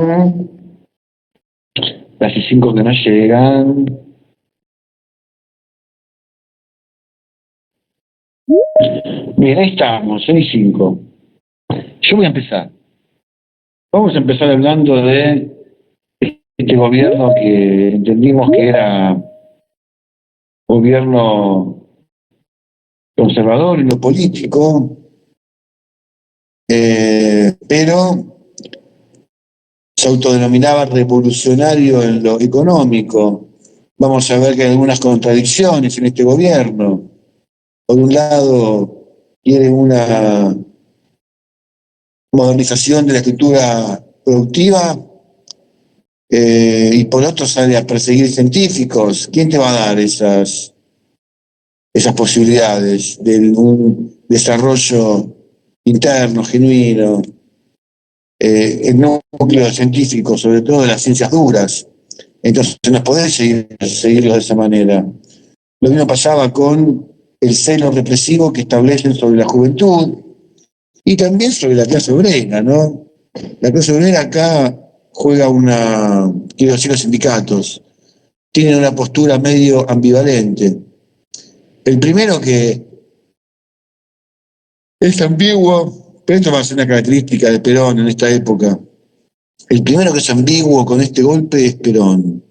Las I5 que no llegan. Bien, ahí estamos, 6-5. Yo voy a empezar. Vamos a empezar hablando de este gobierno que entendimos que era gobierno conservador en lo político, pero se autodenominaba revolucionario en lo económico. Vamos a ver que hay algunas contradicciones en este gobierno. Por un lado, quiere una modernización de la estructura productiva, y por otro sale a perseguir científicos. ¿Quién te va a dar esas posibilidades de un desarrollo interno, genuino, el núcleo científico, sobre todo de las ciencias duras? Entonces no podés seguirlo de esa manera. Lo mismo pasaba con el celo represivo que establecen sobre la juventud y también sobre la clase obrera, ¿no? La clase obrera acá juega quiero decir, los sindicatos, tienen una postura medio ambivalente. El primero que es ambiguo, pero esto va a ser una característica de Perón en esta época. El primero que es ambiguo con este golpe es Perón.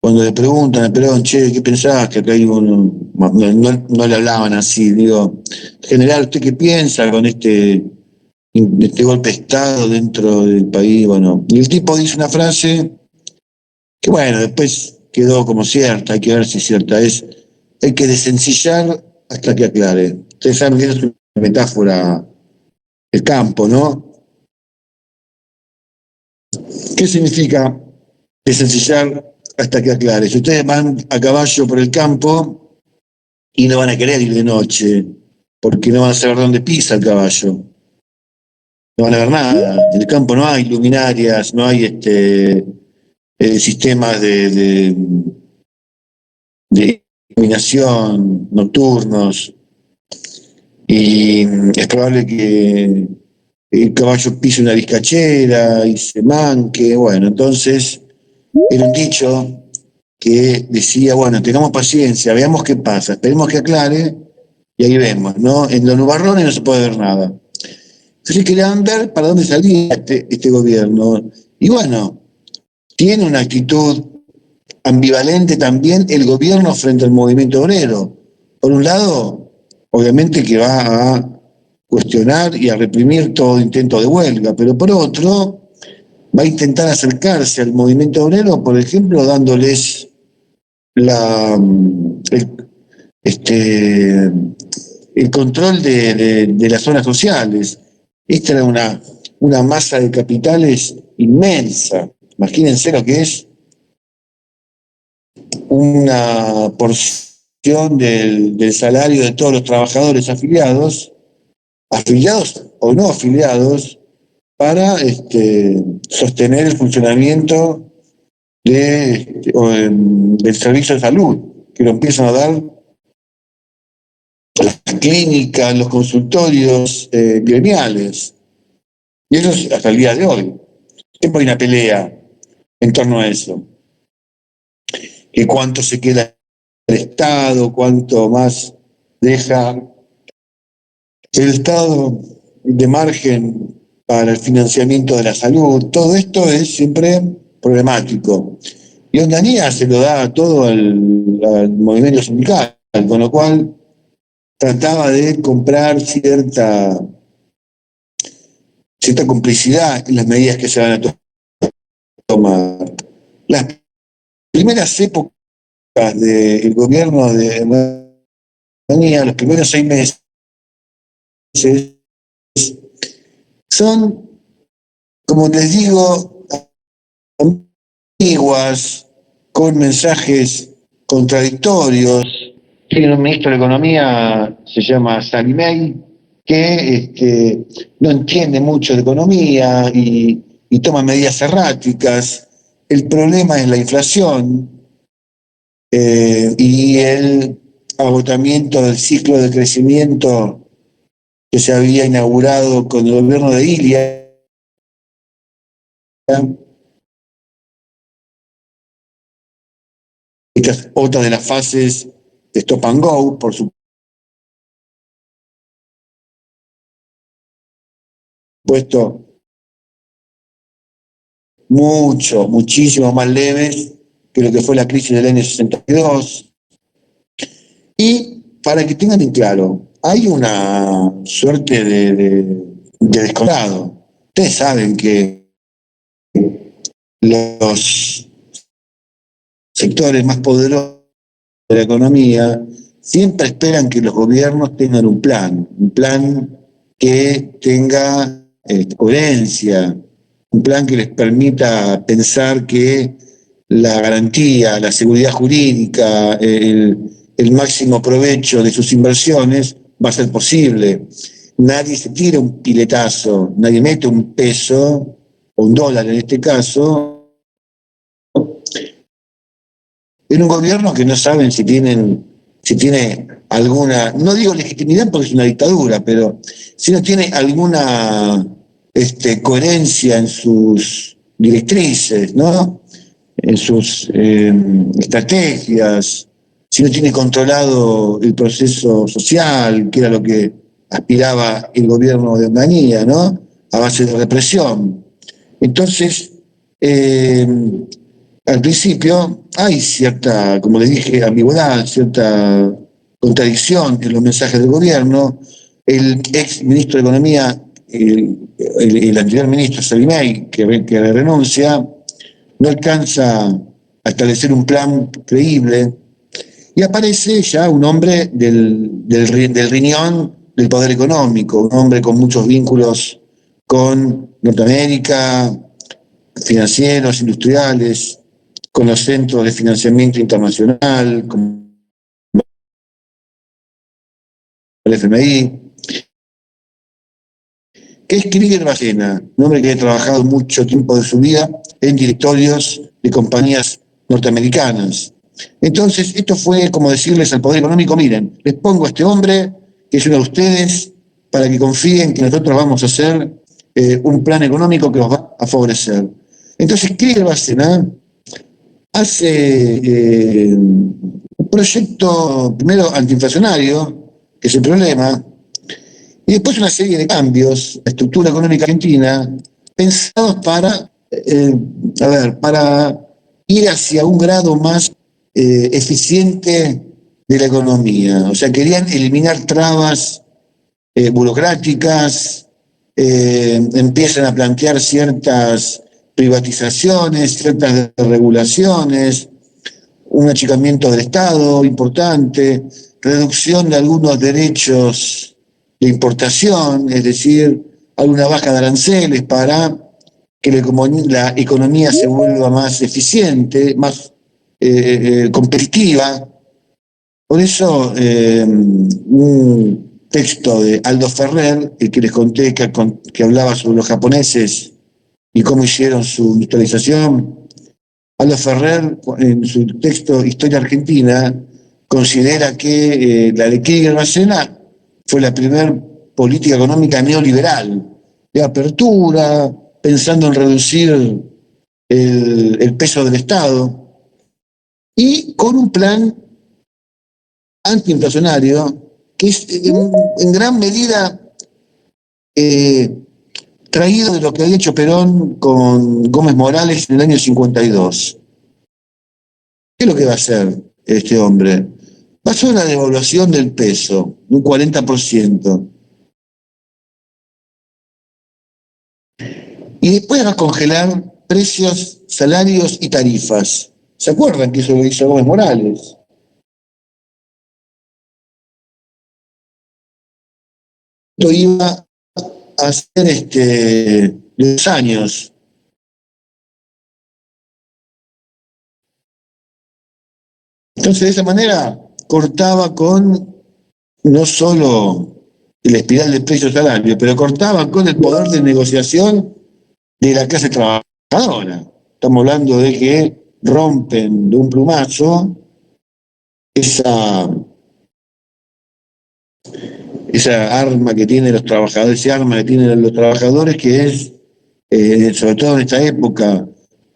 Cuando le preguntan a Perón, che, ¿qué pensás? Que acá hay uno, no le hablaban así, digo, general, ¿usted qué piensa con este golpe de Estado dentro del país? Bueno, y el tipo dice una frase que, bueno, después quedó como cierta, hay que ver si es cierta, hay que desencillar hasta que aclare. Ustedes saben que eso es una metáfora del campo, ¿no? ¿Qué significa desencillar hasta que aclare? Si ustedes van a caballo por el campo y no van a querer ir de noche, porque no van a saber dónde pisa el caballo, no van a ver nada. En el campo no hay luminarias, no hay sistemas de iluminación nocturnos, y es probable que el caballo pise una vizcachera y se manque. Bueno, entonces era un dicho que decía, bueno, tengamos paciencia, veamos qué pasa, esperemos que aclare y ahí vemos, ¿no? En los nubarrones no se puede ver nada. Entonces querían ver para dónde salía este gobierno. Y bueno, tiene una actitud ambivalente también el gobierno frente al movimiento obrero. Por un lado, obviamente que va a cuestionar y a reprimir todo intento de huelga, pero por otro, va a intentar acercarse al movimiento obrero, por ejemplo, dándoles la, el, este, el control de las zonas sociales. Esta era una masa de capitales inmensa. Imagínense lo que es una porción del salario de todos los trabajadores afiliados o no afiliados, para sostener el funcionamiento del servicio de salud, que lo empiezan a dar las clínicas, los consultorios gremiales. Y eso es hasta el día de hoy. Siempre hay una pelea en torno a eso. Que cuánto se queda el Estado, cuánto más deja el Estado de margen para el financiamiento de la salud. Todo esto es siempre problemático. Y Ondanía se lo da todo al movimiento sindical, con lo cual trataba de comprar cierta complicidad en las medidas que se van a tomar. Las primeras épocas del gobierno de Ondanía, los primeros 6 meses, son, como les digo, ambiguas, con mensajes contradictorios. Tiene un ministro de Economía, se llama Salimey, que no entiende mucho de economía y toma medidas erráticas. El problema es la inflación y el agotamiento del ciclo de crecimiento que se había inaugurado con el gobierno de Ilia, Esta es otra de las fases de Stop and Go, por supuesto, muchísimo más leves que lo que fue la crisis del año 62. Y para que tengan en claro, hay una suerte de descontrolado. Ustedes saben que los sectores más poderosos de la economía siempre esperan que los gobiernos tengan un plan que tenga coherencia, un plan que les permita pensar que la garantía, la seguridad jurídica, el máximo provecho de sus inversiones va a ser posible. Nadie se tira un piletazo, nadie mete un peso o un dólar en este caso en un gobierno que no saben si tiene alguna, no digo legitimidad porque es una dictadura, pero si no tiene alguna coherencia en sus directrices, ¿no? En sus estrategias, si no tiene controlado el proceso social, que era lo que aspiraba el gobierno de Onganía, ¿no? A base de represión. Entonces, eh, al principio hay cierta, como les dije, ambigüedad, cierta contradicción en los mensajes del gobierno. El ex ministro de Economía, el anterior ministro Salimey, que renuncia, no alcanza a establecer un plan creíble y aparece ya un hombre del riñón del poder económico, un hombre con muchos vínculos con Norteamérica, financieros, industriales, con los centros de financiamiento internacional, como el FMI, que es Krieger Ballena, un hombre que ha trabajado mucho tiempo de su vida en directorios de compañías norteamericanas. Entonces, esto fue como decirles al poder económico, miren, les pongo a este hombre, que es uno de ustedes, para que confíen que nosotros vamos a hacer un plan económico que los va a favorecer. Entonces, Krieger Ballena hace un proyecto primero antiinflacionario, que es el problema, y después una serie de cambios, la estructura económica argentina, pensados para ir hacia un grado más eficiente de la economía. O sea, querían eliminar trabas burocráticas, empiezan a plantear ciertas privatizaciones, ciertas regulaciones, un achicamiento del Estado importante, reducción de algunos derechos de importación, es decir, alguna baja de aranceles para que la economía se vuelva más eficiente, más competitiva. Por eso, un texto de Aldo Ferrer, el que les conté que hablaba sobre los japoneses y cómo hicieron su industrialización, Aldo Ferrer, en su texto Historia Argentina, considera que la de Krieger Ballena fue la primera política económica neoliberal, de apertura, pensando en reducir el peso del Estado, y con un plan antiinflacionario que es en gran medida eh, traído de lo que había hecho Perón con Gómez Morales en el año 52. ¿Qué es lo que va a hacer este hombre? Va a hacer una devaluación del peso, un 40%. Y después va a congelar precios, salarios y tarifas. ¿Se acuerdan que eso lo hizo Gómez Morales? Esto iba a ser 2 años. Entonces, de esa manera, cortaba con no solo el espiral de precios salarios, pero cortaba con el poder de negociación de la clase trabajadora. Estamos hablando de que rompen de un plumazo esa, esa arma que tienen los trabajadores, ese arma que tienen los trabajadores, que es sobre todo en esta época,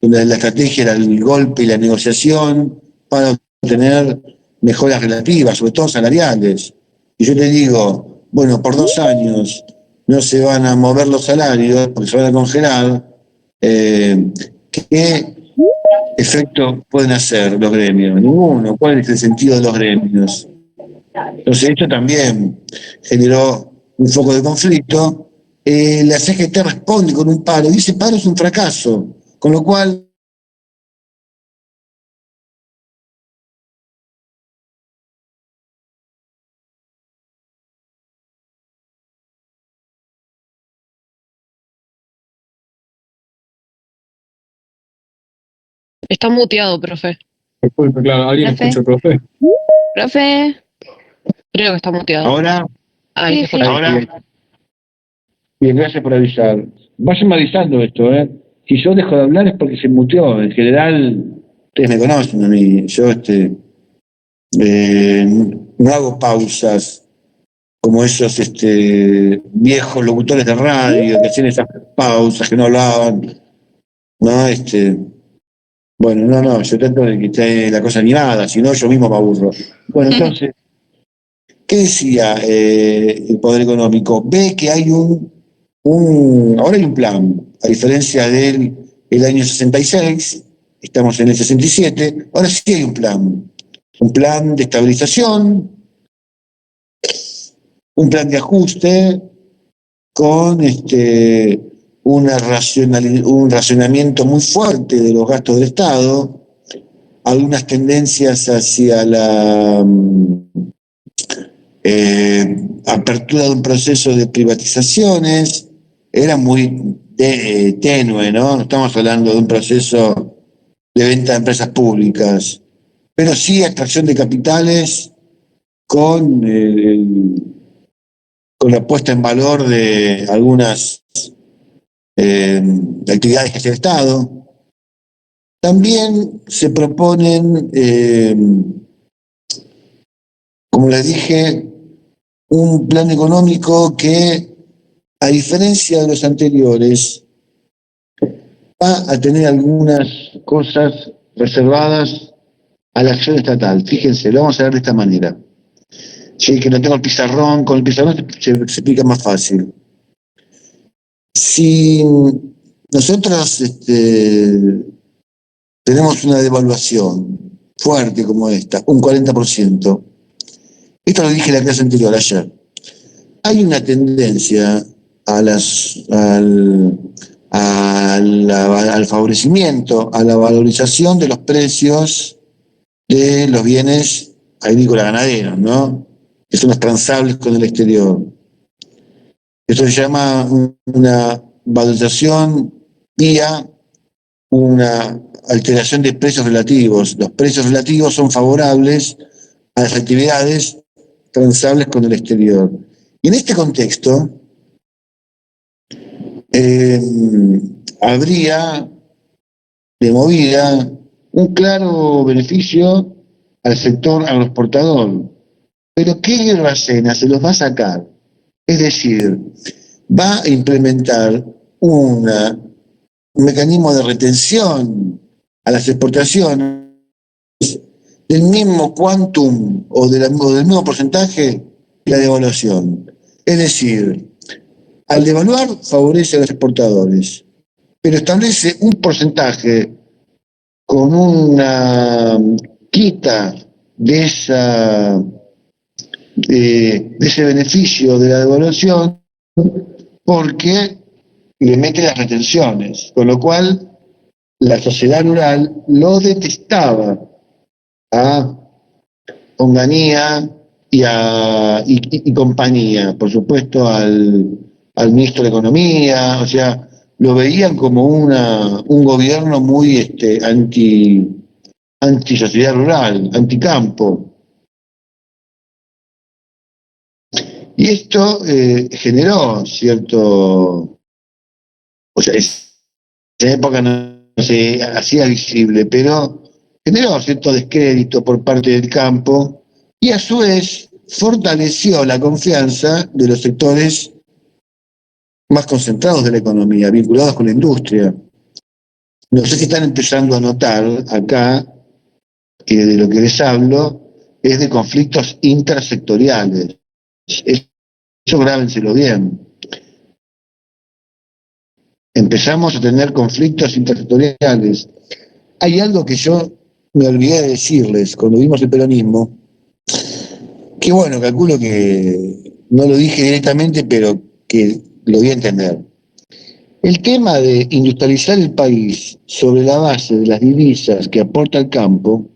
donde la estrategia era el golpe y la negociación para obtener mejoras relativas, sobre todo salariales. Y yo te digo, bueno, por 2 años no se van a mover los salarios porque se van a congelar. ¿Qué efecto pueden hacer los gremios? Ninguno. ¿Cuál es el sentido de los gremios? Entonces, esto también generó un foco de conflicto. La CGT responde con un paro, y ese paro es un fracaso, con lo cual Está muteado, profe. Disculpe, claro, ¿alguien Profe. escucha al profe? Profe. Creo que está muteado. ahora, Ahí te escucho. ahora, bien, gracias por avisar. Vayan avisando esto, ¿eh? Si yo dejo de hablar es porque se muteó. En general, ustedes me conocen a mí. Yo no hago pausas como esos viejos locutores de radio que hacían esas pausas que no hablaban. No, bueno, no, yo trato de que esté la cosa animada, si no yo mismo me aburro. Bueno, entonces, ¿qué decía el Poder Económico? Ve que hay ahora hay un plan, a diferencia del el año 66, estamos en el 67, ahora sí hay un plan de estabilización, un plan de ajuste con un racionamiento muy fuerte de los gastos del Estado, algunas tendencias hacia la apertura de un proceso de privatizaciones, era muy tenue, ¿no? No estamos hablando de un proceso de venta de empresas públicas, pero sí extracción de capitales con, con la puesta en valor de algunas actividades que hace el Estado. También se proponen, como les dije, un plan económico que, a diferencia de los anteriores, va a tener algunas cosas reservadas a la acción estatal. Fíjense, lo vamos a ver de esta manera. Sí, que no tengo el pizarrón, con el pizarrón se explica más fácil. Si nosotros tenemos una devaluación fuerte como esta, un 40%, esto lo dije en la clase anterior, ayer, hay una tendencia al favorecimiento, a la valorización de los precios de los bienes agrícolas ganaderos, ¿no? Que son los transables con el exterior. Esto se llama una valorización vía una alteración de precios relativos. Los precios relativos son favorables a las actividades transables con el exterior. Y en este contexto, habría de movida un claro beneficio al sector agroexportador. Pero ¿qué Gracena se los va a sacar? Es decir, va a implementar un mecanismo de retención a las exportaciones del mismo quantum o del mismo porcentaje que la devaluación. Es decir, al devaluar favorece a los exportadores, pero establece un porcentaje con una quita de ese beneficio de la devaluación porque le mete las retenciones, con lo cual la sociedad rural lo detestaba a Onganía y compañía, por supuesto al ministro de Economía, o sea, lo veían como un gobierno muy anti sociedad rural, anticampo. Y esto generó cierto, o sea, en esa época no se hacía visible, pero generó cierto descrédito por parte del campo y a su vez fortaleció la confianza de los sectores más concentrados de la economía, vinculados con la industria. No sé si están empezando a notar acá que de lo que les hablo es de conflictos intersectoriales. Eso grábenselo bien. Empezamos a tener conflictos intersectoriales. Hay algo que yo me olvidé de decirles cuando vimos el peronismo, que bueno, calculo que no lo dije directamente, pero que lo di a entender. El tema de industrializar el país sobre la base de las divisas que aporta el campo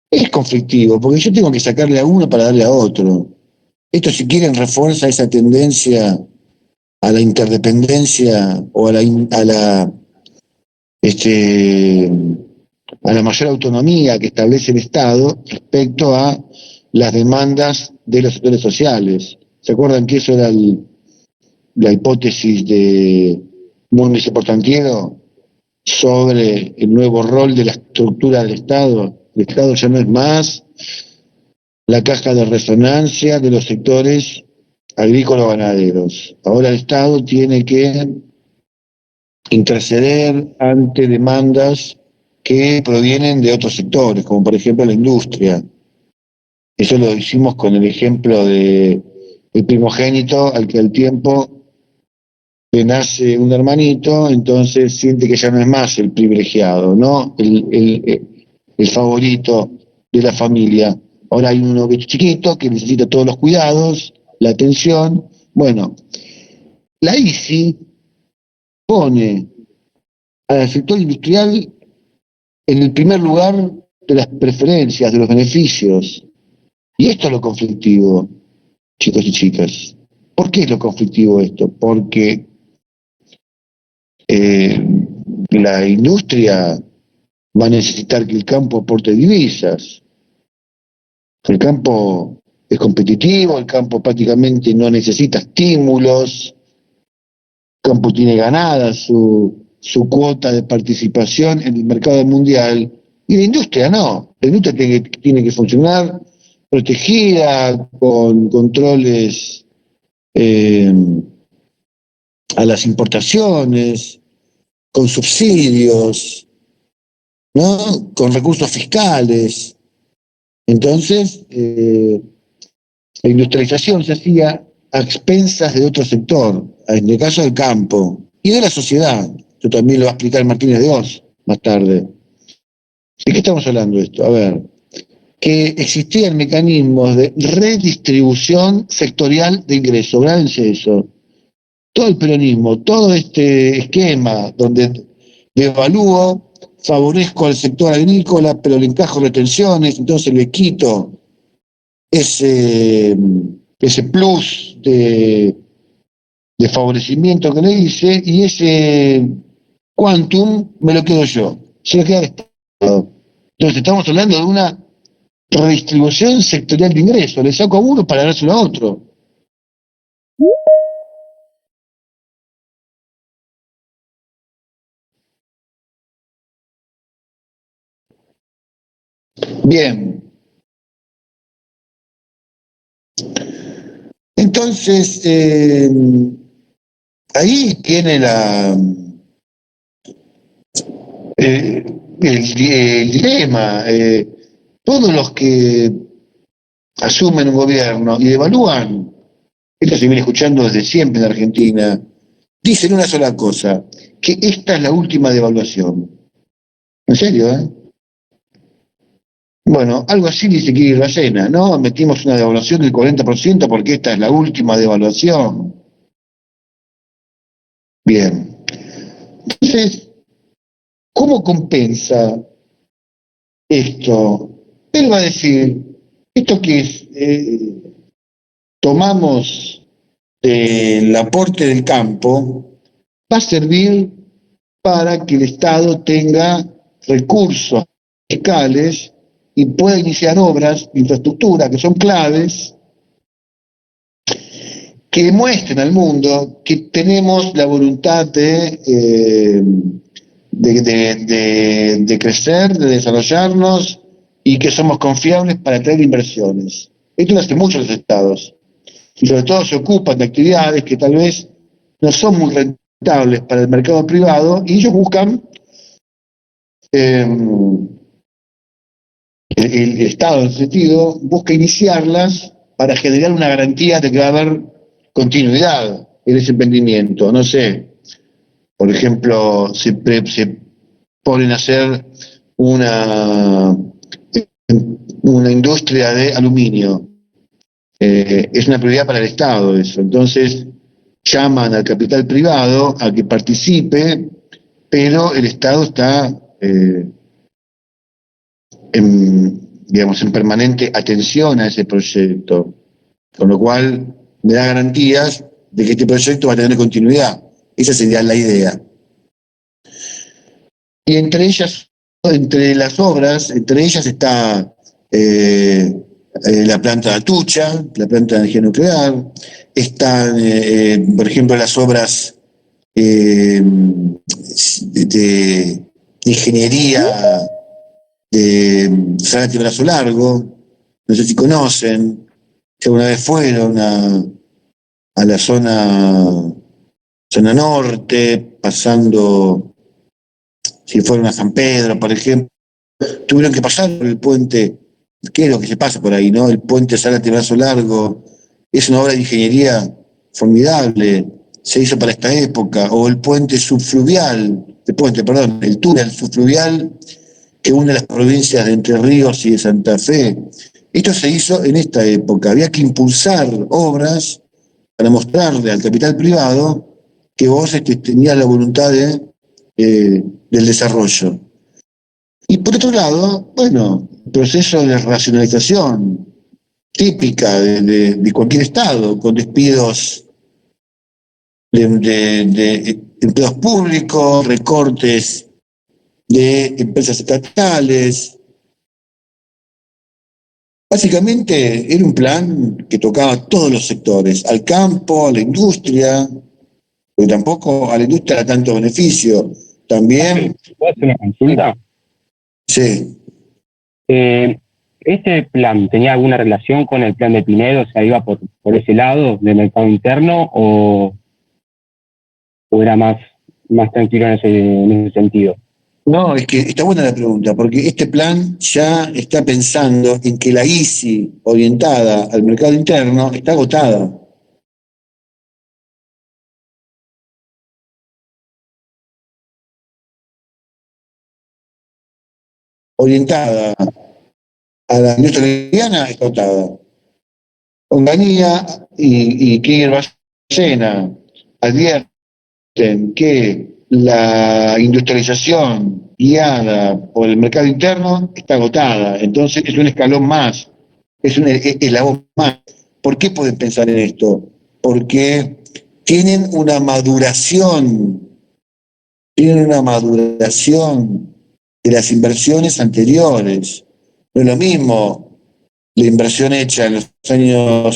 es conflictivo, porque yo tengo que sacarle a uno para darle a otro. Esto, si quieren, refuerza esa tendencia a la interdependencia o este, a la mayor autonomía que establece el Estado respecto a las demandas de los sectores sociales. ¿Se acuerdan que eso era la hipótesis de Múrnice Portantiero sobre el nuevo rol de la estructura del Estado? El Estado ya no es más la caja de resonancia de los sectores agrícolas ganaderos. Ahora el Estado tiene que interceder ante demandas que provienen de otros sectores, como por ejemplo la industria. Eso lo hicimos con el ejemplo de el primogénito al que al tiempo le nace un hermanito, entonces siente que ya no es más el privilegiado, ¿no? El favorito de la familia. Ahora hay uno que es chiquito, que necesita todos los cuidados, la atención. Bueno, la ICI pone al sector industrial en el primer lugar de las preferencias, de los beneficios. Y esto es lo conflictivo, chicos y chicas. ¿Por qué es lo conflictivo esto? Porque la industria va a necesitar que el campo aporte divisas. El campo es competitivo, el campo prácticamente no necesita estímulos, el campo tiene ganada su cuota de participación en el mercado mundial, y la industria no. La industria tiene que funcionar protegida, con controles a las importaciones, con subsidios, ¿no? Con recursos fiscales. Entonces, la industrialización se hacía a expensas de otro sector, en el caso del campo, y de la sociedad. Esto también lo va a explicar Martínez de Oz más tarde. ¿De qué estamos hablando de esto? A ver, que existían mecanismos de redistribución sectorial de ingresos. Grábense eso. Todo el peronismo, todo este esquema donde devalúo, favorezco al sector agrícola, pero le encajo retenciones, entonces le quito ese plus de favorecimiento que le hice, y ese quantum me lo quedo yo, se lo queda el Estado. Entonces estamos hablando de una redistribución sectorial de ingresos, le saco a uno para dárselo a otro. Bien, entonces ahí tiene el dilema. Todos los que asumen un gobierno y devalúan, esto se viene escuchando desde siempre en Argentina, dicen una sola cosa, que esta es la última devaluación. En serio, ¿eh? Bueno, algo así dice Kiri Racena, ¿no? Metimos una devaluación del 40% porque esta es la última devaluación. Bien. Entonces, ¿cómo compensa esto? Él va a decir, esto que es, tomamos el aporte del campo, va a servir para que el Estado tenga recursos fiscales y pueda iniciar obras de infraestructura que son claves, que demuestren al mundo que tenemos la voluntad de crecer, de desarrollarnos, y que somos confiables para atraer inversiones. Esto lo hacen muchos los estados, y sobre todo se ocupan de actividades que tal vez no son muy rentables para el mercado privado y ellos buscan, el Estado en ese sentido, busca iniciarlas para generar una garantía de que va a haber continuidad en ese emprendimiento. No sé, por ejemplo, se ponen a hacer una, una industria de aluminio. Es una prioridad para el Estado eso. Entonces llaman al capital privado a que participe, pero el Estado está digamos, en permanente atención a ese proyecto, con lo cual me da garantías de que este proyecto va a tener continuidad. Esa sería la idea. Y entre ellas, entre las obras, entre ellas está la planta de Atucha, la planta de energía nuclear, están, por ejemplo, las obras de ingeniería de Zárate Brazo Largo, no sé si conocen, si alguna vez fueron a la zona norte, pasando, si fueron a San Pedro, por ejemplo, tuvieron que pasar por el puente, ¿qué es lo que se pasa por ahí, no? El puente Zárate Brazo Largo, es una obra de ingeniería formidable, se hizo para esta época, o el puente subfluvial, el túnel subfluvial que une las provincias de Entre Ríos y de Santa Fe. Esto se hizo en esta época. Había que impulsar obras para mostrarle al capital privado que vos tenías la voluntad del desarrollo. Y por otro lado, bueno, el proceso de racionalización típica de cualquier Estado, con despidos de empleos públicos, recortes de empresas estatales. Básicamente era un plan que tocaba todos los sectores, al campo, a la industria, porque tampoco a la industria da tanto beneficio. También, ¿Puedo hacer una consulta? sí. ¿Este plan tenía alguna relación con el plan de Pinedo? O sea, ¿iba por ese lado del mercado interno o era más tranquilo en ese sentido? No, es que está buena la pregunta, porque este plan ya está pensando en que la ICI orientada al mercado interno está agotada. Orientada a la industria liviana está agotada. Onganía y Krieger Ballena advierten que la industrialización guiada por el mercado interno está agotada. Entonces es un escalón más, es un eslabón más. ¿Por qué pueden pensar en esto? Porque tienen una maduración de las inversiones anteriores. No es lo mismo la inversión hecha en los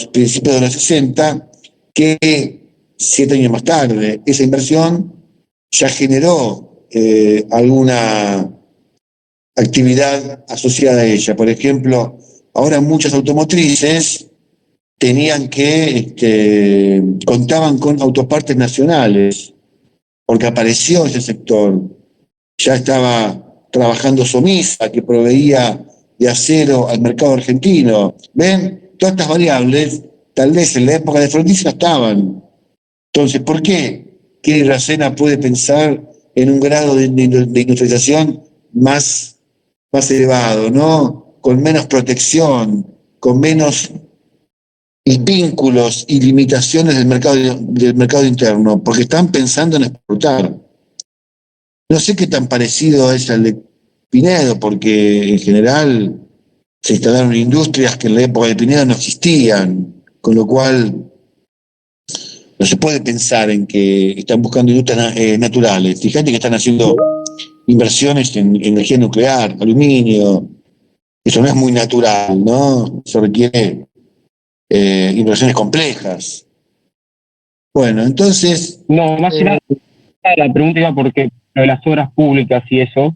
principios de los 60 que 7 años más tarde. Esa inversión ya generó alguna actividad asociada a ella. Por ejemplo, ahora muchas automotrices contaban con autopartes nacionales, porque apareció ese sector. Ya estaba trabajando Somisa, que proveía de acero al mercado argentino. ¿Ven? Todas estas variables, tal vez en la época de Frondizi no estaban. Entonces, ¿por qué Kiri Racena puede pensar en un grado de industrialización más elevado, ¿no? Con menos protección, con menos vínculos y limitaciones del mercado interno, porque están pensando en exportar. No sé qué tan parecido es al de Pinedo, porque en general se instalaron industrias que en la época de Pinedo no existían, con lo cual no se puede pensar en que están buscando industrias naturales. Fíjate que están haciendo inversiones en energía nuclear, aluminio. Eso no es muy natural, ¿no? Eso requiere inversiones complejas. Bueno, entonces... No, más que nada, la pregunta iba porque lo de las obras públicas y eso,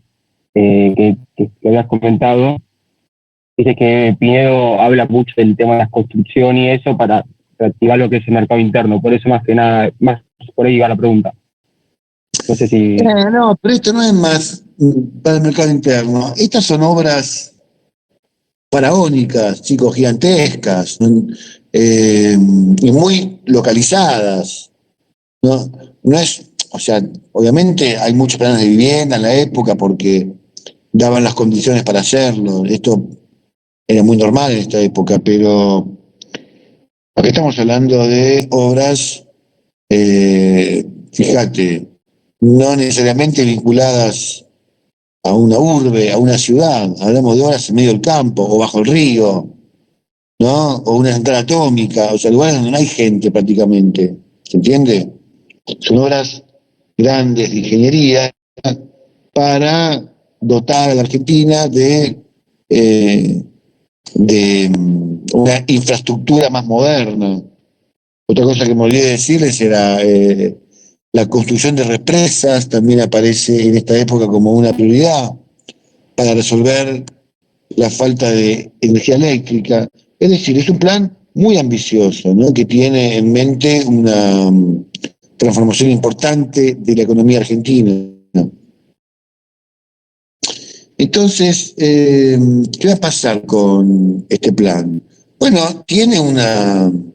que lo habías comentado, dice que Pinedo habla mucho del tema de la construcción y eso para reactivar lo que es el mercado interno. Por eso más que nada, más por ahí va la pregunta. No sé si... No, pero esto no es más para el mercado interno. Estas son obras faraónicas, chicos, gigantescas, y muy localizadas, ¿no? No es, o sea, obviamente hay muchos planes de vivienda en la época porque daban las condiciones para hacerlo. Esto era muy normal en esta época, pero aquí estamos hablando de obras, fíjate, no necesariamente vinculadas a una urbe, a una ciudad. Hablamos de obras en medio del campo o bajo el río, ¿no? O una central atómica, o sea, lugares donde no hay gente prácticamente. ¿Se entiende? Son obras grandes de ingeniería para dotar a la Argentina de una infraestructura más moderna. Otra cosa que me olvidé decirles era la construcción de represas, también aparece en esta época como una prioridad para resolver la falta de energía eléctrica. Es decir, es un plan muy ambicioso, ¿no? Que tiene en mente una transformación importante de la economía argentina. Entonces, ¿qué va a pasar con este plan? Bueno, tiene un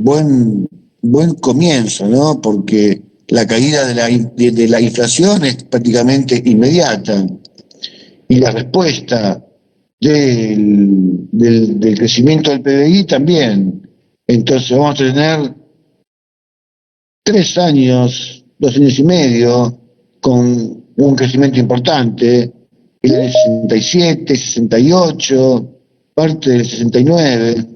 buen comienzo, ¿no? Porque la caída de la inflación es prácticamente inmediata y la respuesta del crecimiento del PBI también. Entonces vamos a tener 3 años, 2 años y medio, con un crecimiento importante, el año 67, 68, parte del 69.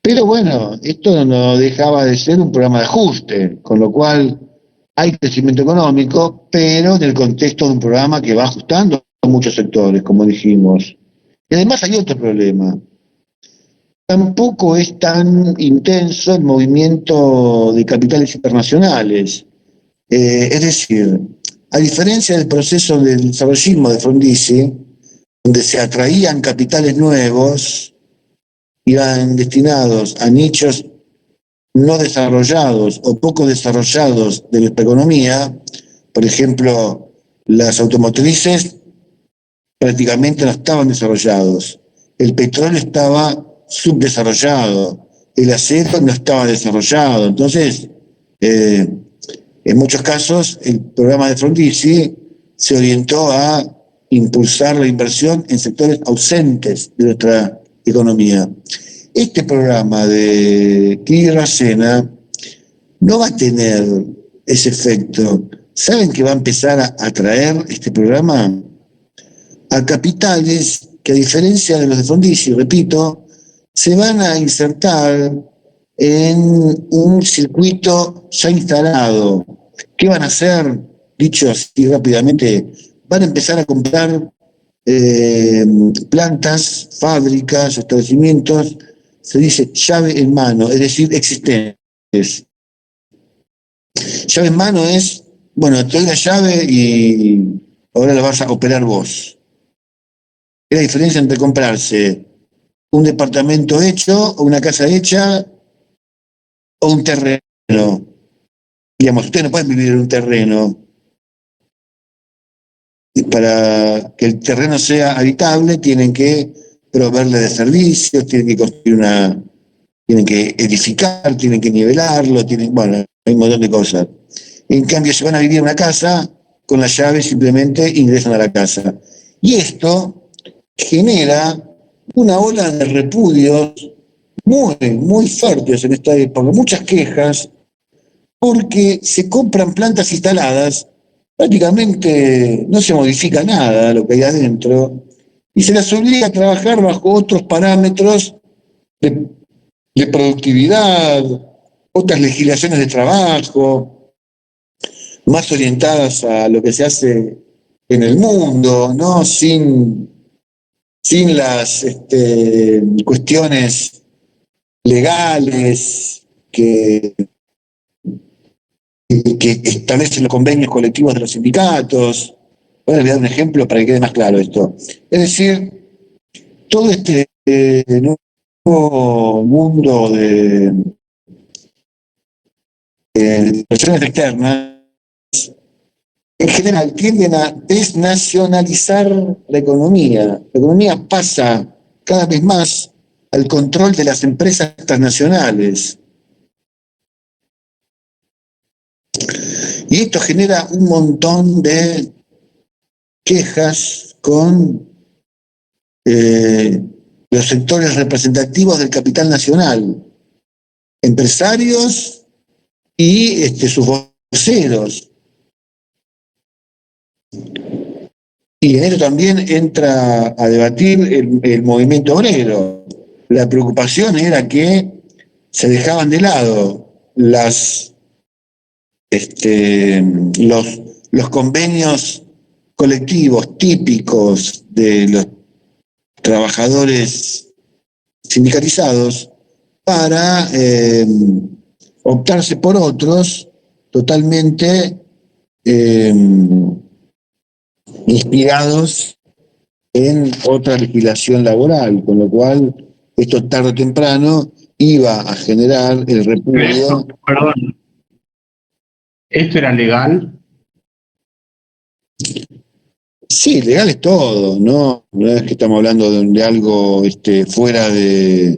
Pero bueno, esto no dejaba de ser un programa de ajuste, con lo cual hay crecimiento económico, pero en el contexto de un programa que va ajustando a muchos sectores, como dijimos. Y además hay otro problema. Tampoco es tan intenso el movimiento de capitales internacionales. Es decir, a diferencia del proceso del desarrollismo de Frondizi, donde se atraían capitales nuevos, iban destinados a nichos no desarrollados o poco desarrollados de nuestra economía, por ejemplo, las automotrices prácticamente no estaban desarrollados, el petróleo estaba subdesarrollado, el acero no estaba desarrollado. Entonces, en muchos casos, el programa de Frondizi se orientó a impulsar la inversión en sectores ausentes de nuestra economía. Este programa de Kirchner no va a tener ese efecto. ¿Saben que va a empezar a atraer este programa? A capitales que, a diferencia de los de Frondizi, repito, se van a insertar en un circuito ya instalado. ¿Qué van a hacer? Dicho así rápidamente, van a empezar a comprar plantas, fábricas, establecimientos, se dice llave en mano, es decir, existentes. Llave en mano es, bueno, te doy la llave y ahora la vas a operar vos. Es la diferencia entre comprarse un departamento hecho, o una casa hecha, o un terreno. Digamos, ustedes no pueden vivir en un terreno. Y para que el terreno sea habitable, tienen que proveerle de servicios, tienen que construir tienen que edificar, tienen que nivelarlo, bueno, hay un montón de cosas. En cambio, si van a vivir en una casa, con la llave simplemente ingresan a la casa. Y esto genera una ola de repudios muy fuertes en esta época, muchas quejas, porque se compran plantas instaladas, prácticamente no se modifica nada lo que hay adentro, y se las obliga a trabajar bajo otros parámetros de, de productividad, otras legislaciones de trabajo, más orientadas a lo que se hace en el mundo, ¿no? Sin las cuestiones legales que establecen los convenios colectivos de los sindicatos. Ahora les voy a dar un ejemplo para que quede más claro esto. Es decir, todo este nuevo mundo de relaciones externas, en general tienden a desnacionalizar la economía. La economía pasa cada vez más al control de las empresas transnacionales. Y esto genera un montón de quejas con los sectores representativos del capital nacional, empresarios y sus voceros. Y en esto también entra a debatir el movimiento obrero. La preocupación era que se dejaban de lado los convenios colectivos típicos de los trabajadores sindicalizados para optarse por otros totalmente eh, inspirados en otra legislación laboral, con lo cual esto tarde o temprano iba a generar el repudio. Perdón, ¿esto era legal? Sí, legal es todo, ¿no? No es que estamos hablando de algo fuera de.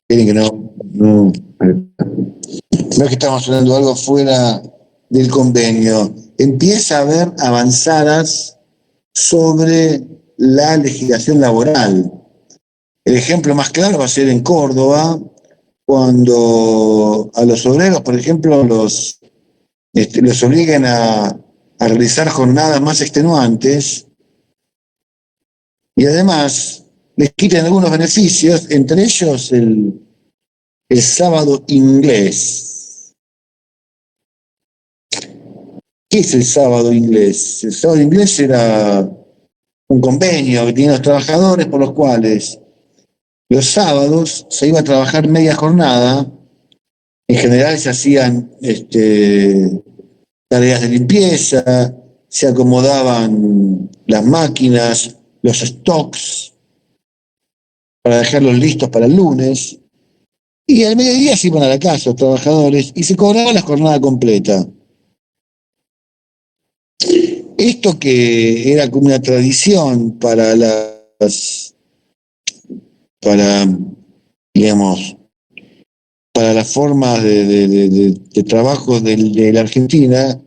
Miren que no es que estamos hablando de algo fuera del convenio. Empieza a haber avanzadas sobre la legislación laboral. El ejemplo más claro va a ser en Córdoba, cuando a los obreros, por ejemplo, los obliguen a realizar jornadas más extenuantes y además les quiten algunos beneficios, entre ellos el sábado inglés. ¿Qué es el sábado inglés? El sábado inglés era un convenio que tenían los trabajadores por los cuales los sábados se iba a trabajar media jornada. En general se hacían tareas de limpieza, se acomodaban las máquinas, los stocks, para dejarlos listos para el lunes. Y al mediodía se iban a la casa los trabajadores y se cobraba la jornada completa. Esto que era como una tradición para, digamos, para las formas de trabajo de la Argentina,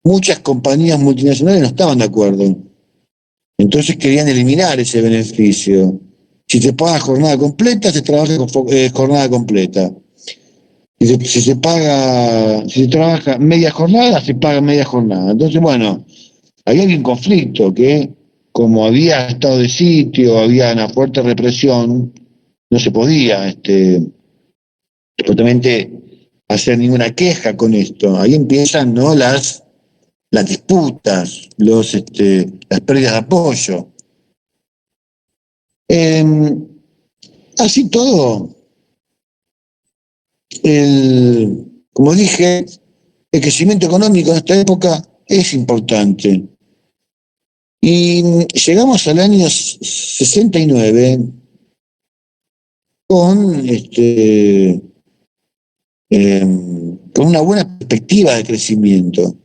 muchas compañías multinacionales no estaban de acuerdo. Entonces querían eliminar ese beneficio. Si se paga jornada completa, se trabaja con jornada completa. Si se trabaja media jornada, se paga media jornada. Entonces, bueno, había un conflicto que, como había estado de sitio, había una fuerte represión, no se podía justamente hacer ninguna queja con esto. Ahí empiezan, ¿no?, las disputas, las pérdidas de apoyo. Así todo, como dije, el crecimiento económico en esta época es importante. Y llegamos al año 69 con una buena perspectiva de crecimiento,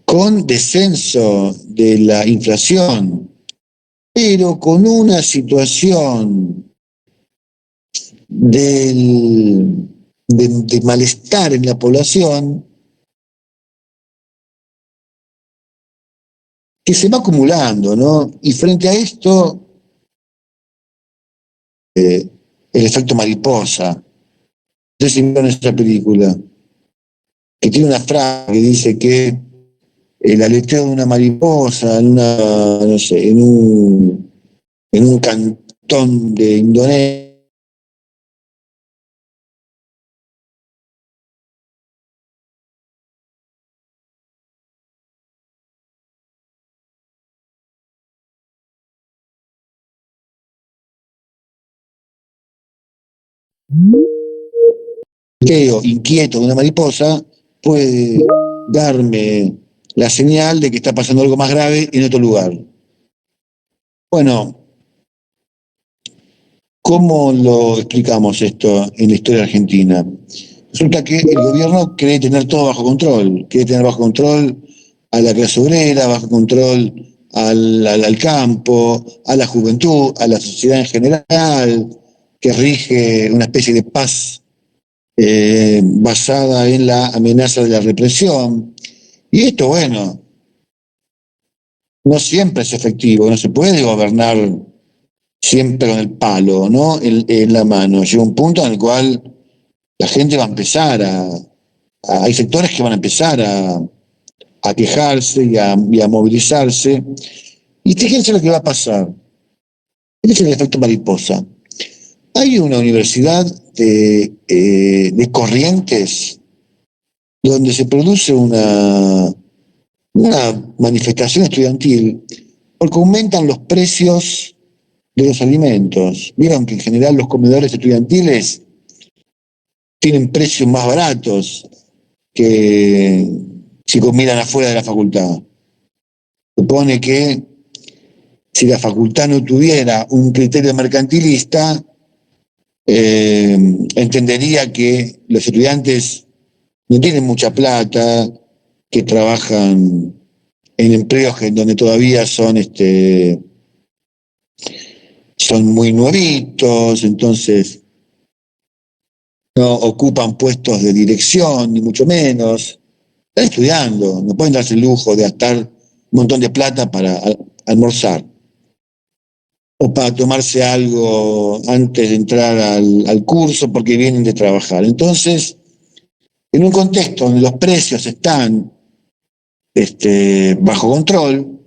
con descenso de la inflación, pero con una situación de malestar en la población que se va acumulando, ¿no? Y frente a esto, el efecto mariposa. No sé si vieron esa película, que tiene una frase que dice que el aleteo de una mariposa no sé, en un cantón de Indonesia, inquieto de una mariposa, puede darme la señal de que está pasando algo más grave en otro lugar. Bueno, ¿cómo lo explicamos esto en la historia argentina? Resulta que el gobierno quiere tener todo bajo control, quiere tener bajo control a la clase obrera, bajo control al campo, a la juventud, a la sociedad en general, que rige una especie de paz basada en la amenaza de la represión. Y esto, bueno, no siempre es efectivo, no se puede gobernar siempre con el palo, ¿no? En la mano. Llega un punto en el cual la gente va a empezar hay sectores que van a empezar a quejarse y a movilizarse. Y fíjense lo que va a pasar. Este es el efecto mariposa. Hay una universidad de Corrientes donde se produce una manifestación estudiantil porque aumentan los precios de los alimentos. Vieron que en general los comedores estudiantiles tienen precios más baratos que si comieran afuera de la facultad. Supone que si la facultad no tuviera un criterio mercantilista, entendería que los estudiantes no tienen mucha plata, que trabajan en empleos donde todavía son muy nuevitos, entonces no ocupan puestos de dirección, ni mucho menos. Están estudiando, no pueden darse el lujo de gastar un montón de plata para almorzar o para tomarse algo antes de entrar al curso porque vienen de trabajar. Entonces, en un contexto donde los precios están bajo control,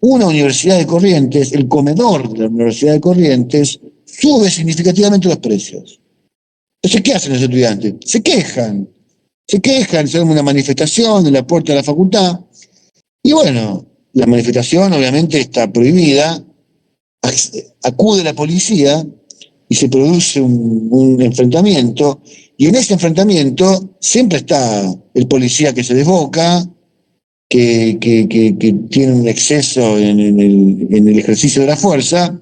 una universidad de Corrientes, el comedor de la Universidad de Corrientes, sube significativamente los precios. Entonces, ¿qué hacen los estudiantes? Se quejan, se arma una manifestación en la puerta de la facultad, y bueno, la manifestación obviamente está prohibida, acude la policía y se produce un enfrentamiento, y en ese enfrentamiento siempre está el policía que se desboca, que tiene un exceso en el ejercicio de la fuerza,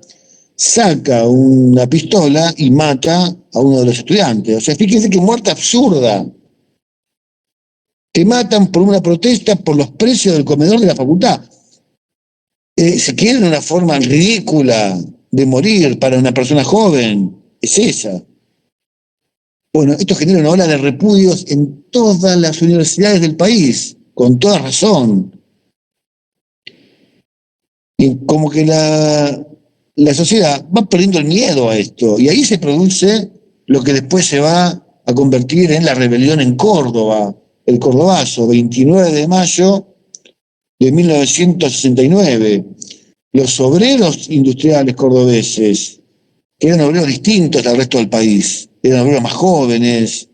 saca una pistola y mata a uno de los estudiantes. O sea, fíjense qué muerte absurda. Te matan por una protesta por los precios del comedor de la facultad. Si quieren una forma ridícula de morir para una persona joven, es esa. Bueno, esto genera una ola de repudios en todas las universidades del país, con toda razón. Y como que la sociedad va perdiendo el miedo a esto, y ahí se produce lo que después se va a convertir en la rebelión en Córdoba, el Cordobazo, 29 de mayo de 1969. Los obreros industriales cordobeses, que eran obreros distintos al resto del país, eran obreros más jóvenes,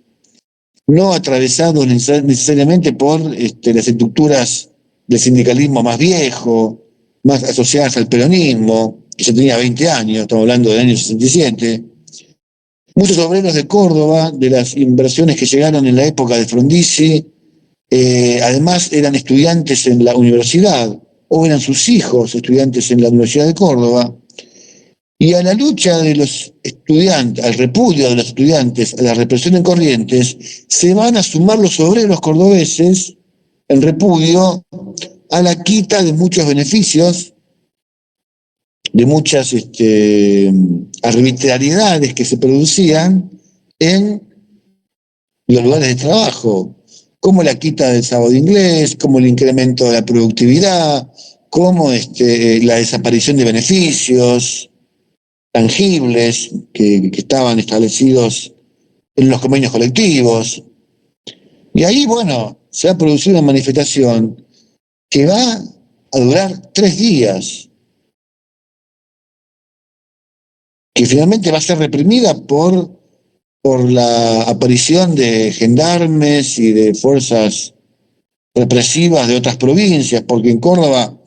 no atravesados necesariamente por las estructuras del sindicalismo más viejo, más asociadas al peronismo, que ya tenía 20 años, estamos hablando del año 67. Muchos obreros de Córdoba, de las inversiones que llegaron en la época de Frondizi, además eran estudiantes en la universidad, o eran sus hijos estudiantes en la Universidad de Córdoba, y a la lucha de los estudiantes, al repudio de los estudiantes, a la represión en Corrientes, se van a sumar los obreros cordobeses en repudio a la quita de muchos beneficios, de muchas arbitrariedades que se producían en los lugares de trabajo, como la quita del sábado inglés, como el incremento de la productividad, como la desaparición de beneficios tangibles que estaban establecidos en los convenios colectivos. Y ahí, bueno, se va a producir una manifestación que va a durar 3 días, que finalmente va a ser reprimida por la aparición de gendarmes y de fuerzas represivas de otras provincias, porque en Córdoba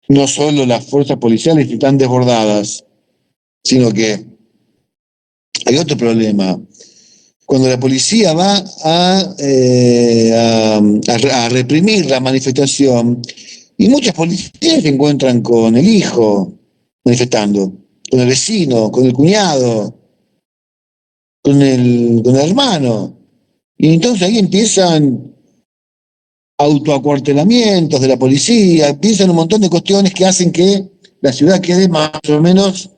no solo las fuerzas policiales están desbordadas, sino que hay otro problema. cuando la policía va a reprimir la manifestación, y muchos policías se encuentran con el hijo manifestando, con el vecino, con el cuñado, con el hermano. Y entonces ahí empiezan autoacuartelamientos de la policía, empiezan un montón de cuestiones que hacen que la ciudad quede más o menos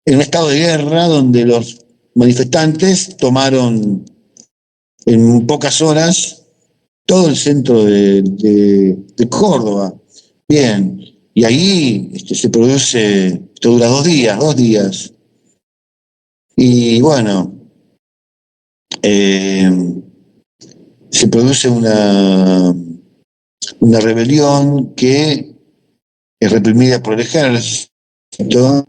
en un estado de guerra, donde los manifestantes tomaron en pocas horas todo el centro de Córdoba. Bien, y ahí se produce, esto dura 2 días. Y bueno, eh, se produce una rebelión que es reprimida por el ejército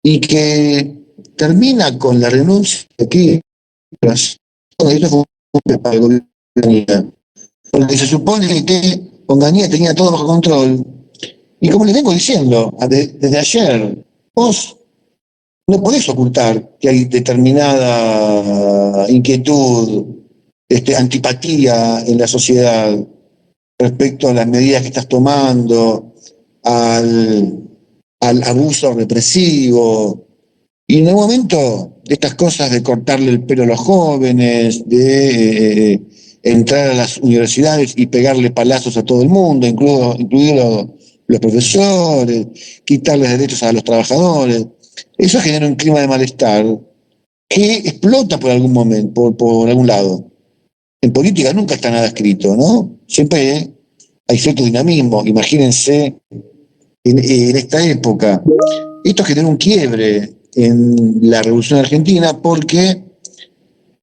y que termina con la renuncia aquí. Esto fue un para el gobierno, porque se supone que Onganía tenía todo bajo control. Y como les vengo diciendo desde ayer, vos no podés ocultar que hay determinada inquietud, antipatía en la sociedad respecto a las medidas que estás tomando, al abuso represivo. Y en algún momento, de estas cosas de cortarle el pelo a los jóvenes, de entrar a las universidades y pegarle palazos a todo el mundo, incluidos los profesores, quitarles derechos a los trabajadores, eso genera un clima de malestar que explota por algún momento, por algún lado. En política nunca está nada escrito, ¿no? Siempre hay cierto dinamismo. Imagínense en esta época. Esto generó un quiebre en la Revolución Argentina porque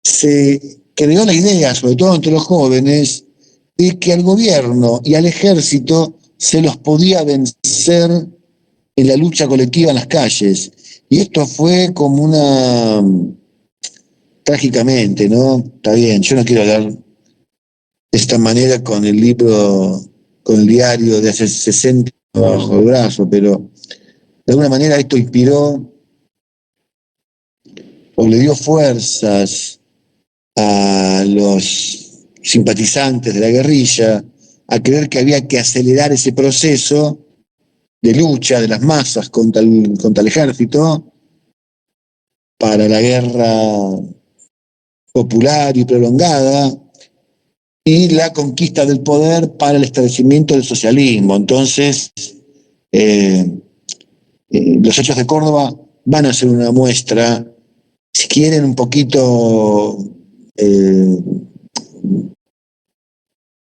se creó la idea, sobre todo entre los jóvenes, de que al gobierno y al ejército se los podía vencer en la lucha colectiva en las calles. Y esto fue como trágicamente, ¿no? Está bien, yo no quiero hablar de esta manera con el libro, con el diario de hace 60 bajo el brazo, pero de alguna manera esto inspiró o le dio fuerzas a los simpatizantes de la guerrilla a creer que había que acelerar ese proceso de lucha de las masas contra el ejército para la guerra popular y prolongada y la conquista del poder para el establecimiento del socialismo. Entonces, los hechos de Córdoba van a ser una muestra, si quieren, un poquito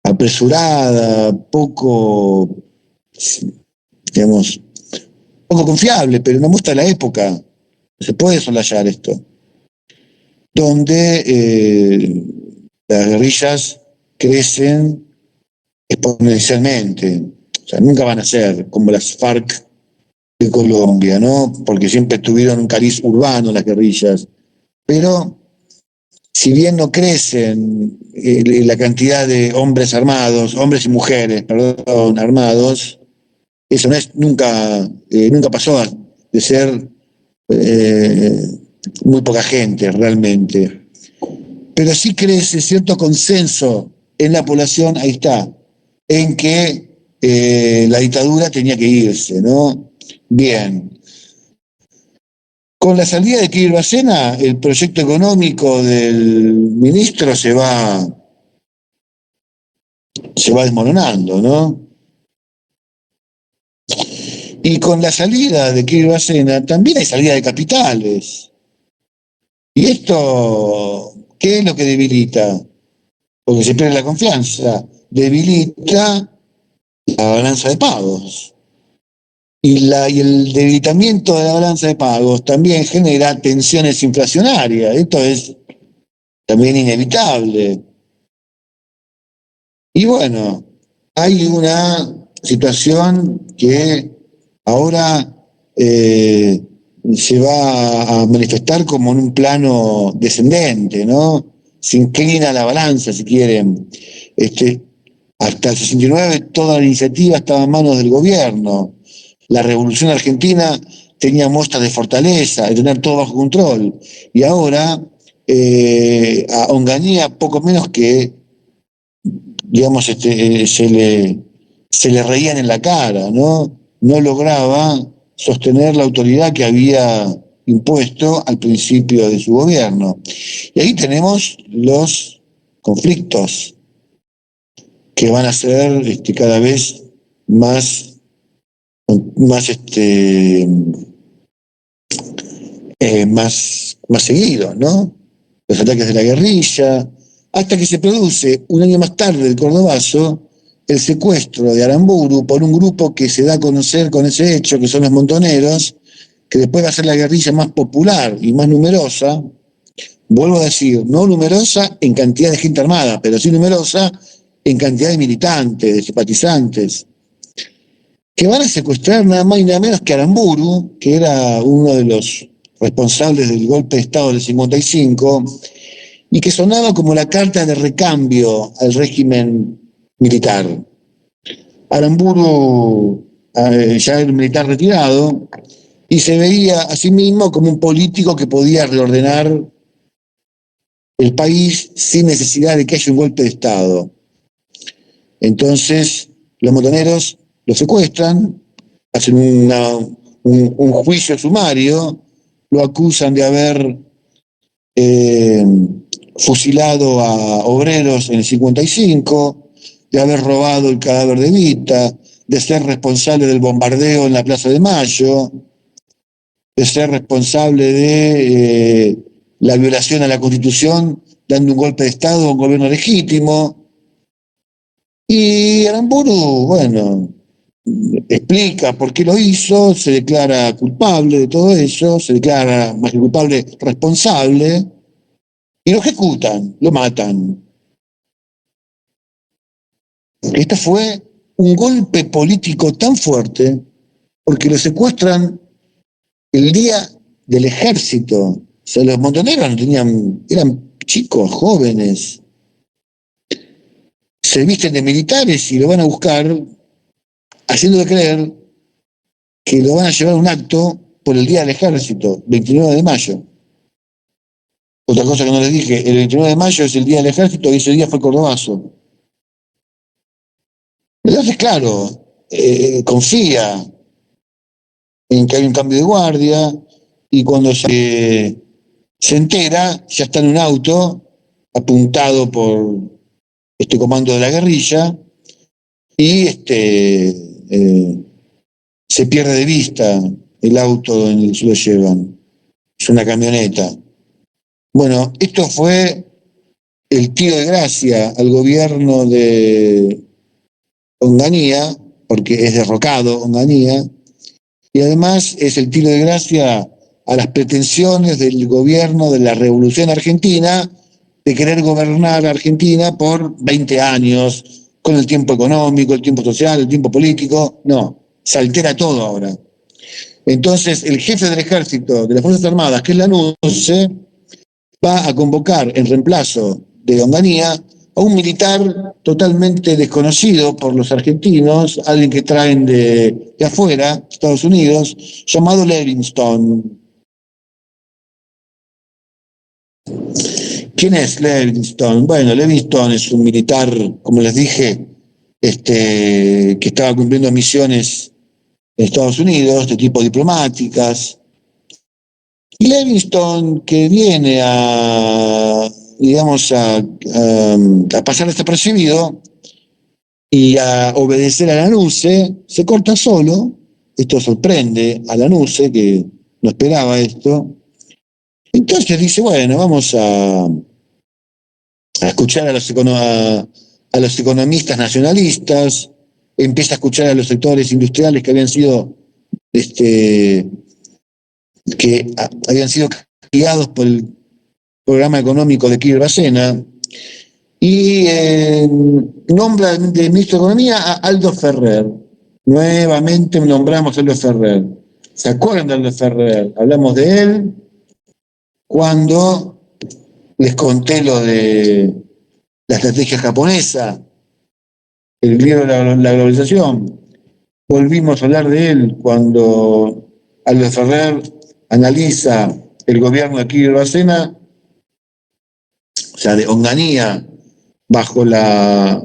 apresurada, digamos, poco confiable, pero una muestra de la época. Se puede soslayar esto. Donde las guerrillas crecen exponencialmente. O sea, nunca van a ser como las FARC de Colombia, ¿no? Porque siempre tuvieron un cariz urbano las guerrillas. Pero si bien no crecen la cantidad de hombres armados, hombres y mujeres, perdón, armados, eso no es, nunca pasó de ser muy poca gente realmente. Pero sí crece cierto consenso en la población, ahí está, en que la dictadura tenía que irse, ¿no? Bien. Con la salida de Kirchner Bacena, el proyecto económico del ministro se va desmoronando, ¿no? Y con la salida de Kirchner Bacena también hay salida de capitales. ¿Y esto qué es lo que debilita? Porque se pierde la confianza. Debilita la balanza de pagos. Y el debilitamiento de la balanza de pagos también genera tensiones inflacionarias. Esto es también inevitable. Y bueno, hay una situación que ahora se va a manifestar como en un plano descendente, ¿no? Se inclina la balanza, si quieren. Hasta el 69 toda la iniciativa estaba en manos del gobierno. La Revolución Argentina tenía muestras de fortaleza, de tener todo bajo control. Y ahora a Onganía poco menos que, digamos, se le reían en la cara, ¿no? No lograba sostener la autoridad que había impuesto al principio de su gobierno. Y ahí tenemos los conflictos que van a ser cada vez más, más, más seguidos, ¿no? Los ataques de la guerrilla, hasta que se produce un año más tarde el Cordobazo, el secuestro de Aramburu por un grupo que se da a conocer con ese hecho, que son los montoneros, que después va a ser la guerrilla más popular y más numerosa, vuelvo a decir, no numerosa en cantidad de gente armada, pero sí numerosa en cantidad de militantes, de simpatizantes, que van a secuestrar nada más y nada menos que Aramburu, que era uno de los responsables del golpe de Estado del 55, y que sonaba como la carta de recambio al régimen militar. Aramburu ya era un militar retirado y se veía a sí mismo como un político que podía reordenar el país sin necesidad de que haya un golpe de Estado. Entonces, los montoneros lo secuestran, hacen un juicio sumario, lo acusan de haber fusilado a obreros en el 55, de haber robado el cadáver de Evita, de ser responsable del bombardeo en la Plaza de Mayo, de ser responsable de la violación a la Constitución, dando un golpe de Estado a un gobierno legítimo. Y Aramburu, bueno, explica por qué lo hizo, se declara culpable de todo eso, se declara más que culpable, responsable, y lo ejecutan, lo matan. Este fue un golpe político tan fuerte porque lo secuestran el día del ejército. O sea, los montoneros no tenían, eran chicos, jóvenes. Se visten de militares y lo van a buscar, haciéndole creer que lo van a llevar a un acto por el día del ejército, 29 de mayo. Otra cosa que no les dije, el 29 de mayo es el día del ejército y ese día fue Cordobazo. Entonces, claro, confía en que hay un cambio de guardia y cuando se entera, ya está en un auto apuntado por este comando de la guerrilla y se pierde de vista el auto en el que se lo llevan. Es una camioneta. Bueno, esto fue el tiro de gracia al gobierno de Onganía, porque es derrocado Onganía, y además es el tiro de gracia a las pretensiones del gobierno de la Revolución Argentina de querer gobernar Argentina por 20 años, con el tiempo económico, el tiempo social, el tiempo político. No, se altera todo ahora. Entonces, el jefe del ejército, de las Fuerzas Armadas, que es Lanusse, va a convocar en reemplazo de Onganía a un militar totalmente desconocido por los argentinos, alguien que traen de afuera, Estados Unidos, llamado Livingston. ¿Quién es Livingston? Bueno, Livingston es un militar, como les dije, que estaba cumpliendo misiones en Estados Unidos, de tipo diplomáticas. Y Livingston, que viene digamos, a pasar desapercibido y a obedecer a Lanusse, se corta solo. Esto sorprende a Lanusse, que no esperaba esto. Entonces dice, bueno, vamos a escuchar a los economistas nacionalistas, empieza a escuchar a los sectores industriales que habían sido castigados por el programa económico de Kirchner Bacena, y nombra de ministro de Economía a Aldo Ferrer. Nuevamente nombramos a Aldo Ferrer. ¿Se acuerdan de Aldo Ferrer? Hablamos de él cuando les conté lo de la estrategia japonesa, el libro de la globalización. Volvimos a hablar de él cuando Aldo Ferrer analiza el gobierno de Kirchner Bárcena, o sea, de Onganía, bajo la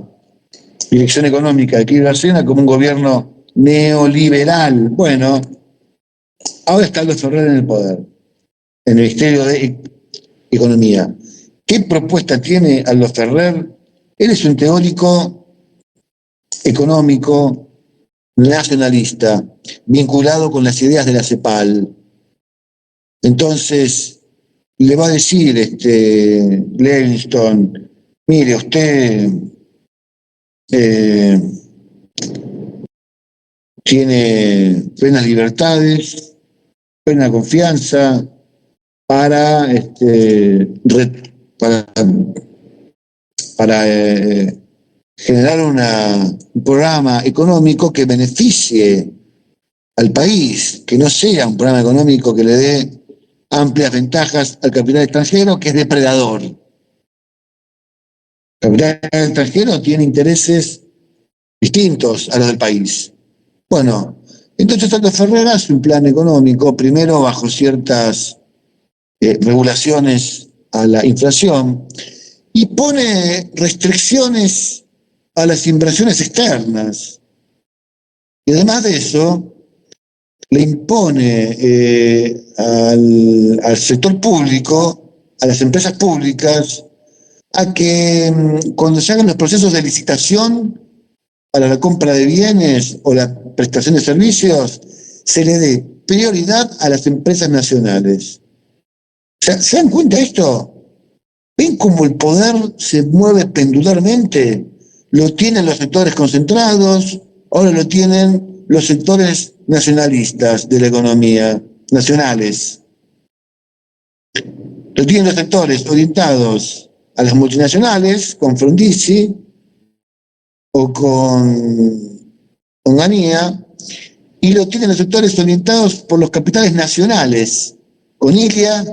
dirección económica de Kirchner Bárcena, como un gobierno neoliberal. Bueno, ahora está Aldo Ferrer en el poder, en el Ministerio de Economía. ¿Qué propuesta tiene Aldo Ferrer? Él es un teórico económico nacionalista, vinculado con las ideas de la CEPAL. Entonces, le va a decir Levingston, mire, usted tiene plenas libertades, plena confianza para, para, para generar un programa económico que beneficie al país, que no sea un programa económico que le dé amplias ventajas al capital extranjero, que es depredador. El capital extranjero tiene intereses distintos a los del país. Bueno, entonces Aldo Ferrer hace un plan económico, primero bajo ciertas regulaciones a la inflación, y pone restricciones a las inversiones externas. Y además de eso, le impone al sector público, a las empresas públicas, a que cuando se hagan los procesos de licitación para la compra de bienes o la prestación de servicios, se le dé prioridad a las empresas nacionales. O sea, ¿se dan cuenta de esto? ¿Ven cómo el poder se mueve pendularmente? Lo tienen los sectores concentrados, ahora lo tienen los sectores nacionalistas de la economía, nacionales. Lo tienen los sectores orientados a las multinacionales, con Frondizi o con Onganía, y lo tienen los sectores orientados por los capitales nacionales, con Ilia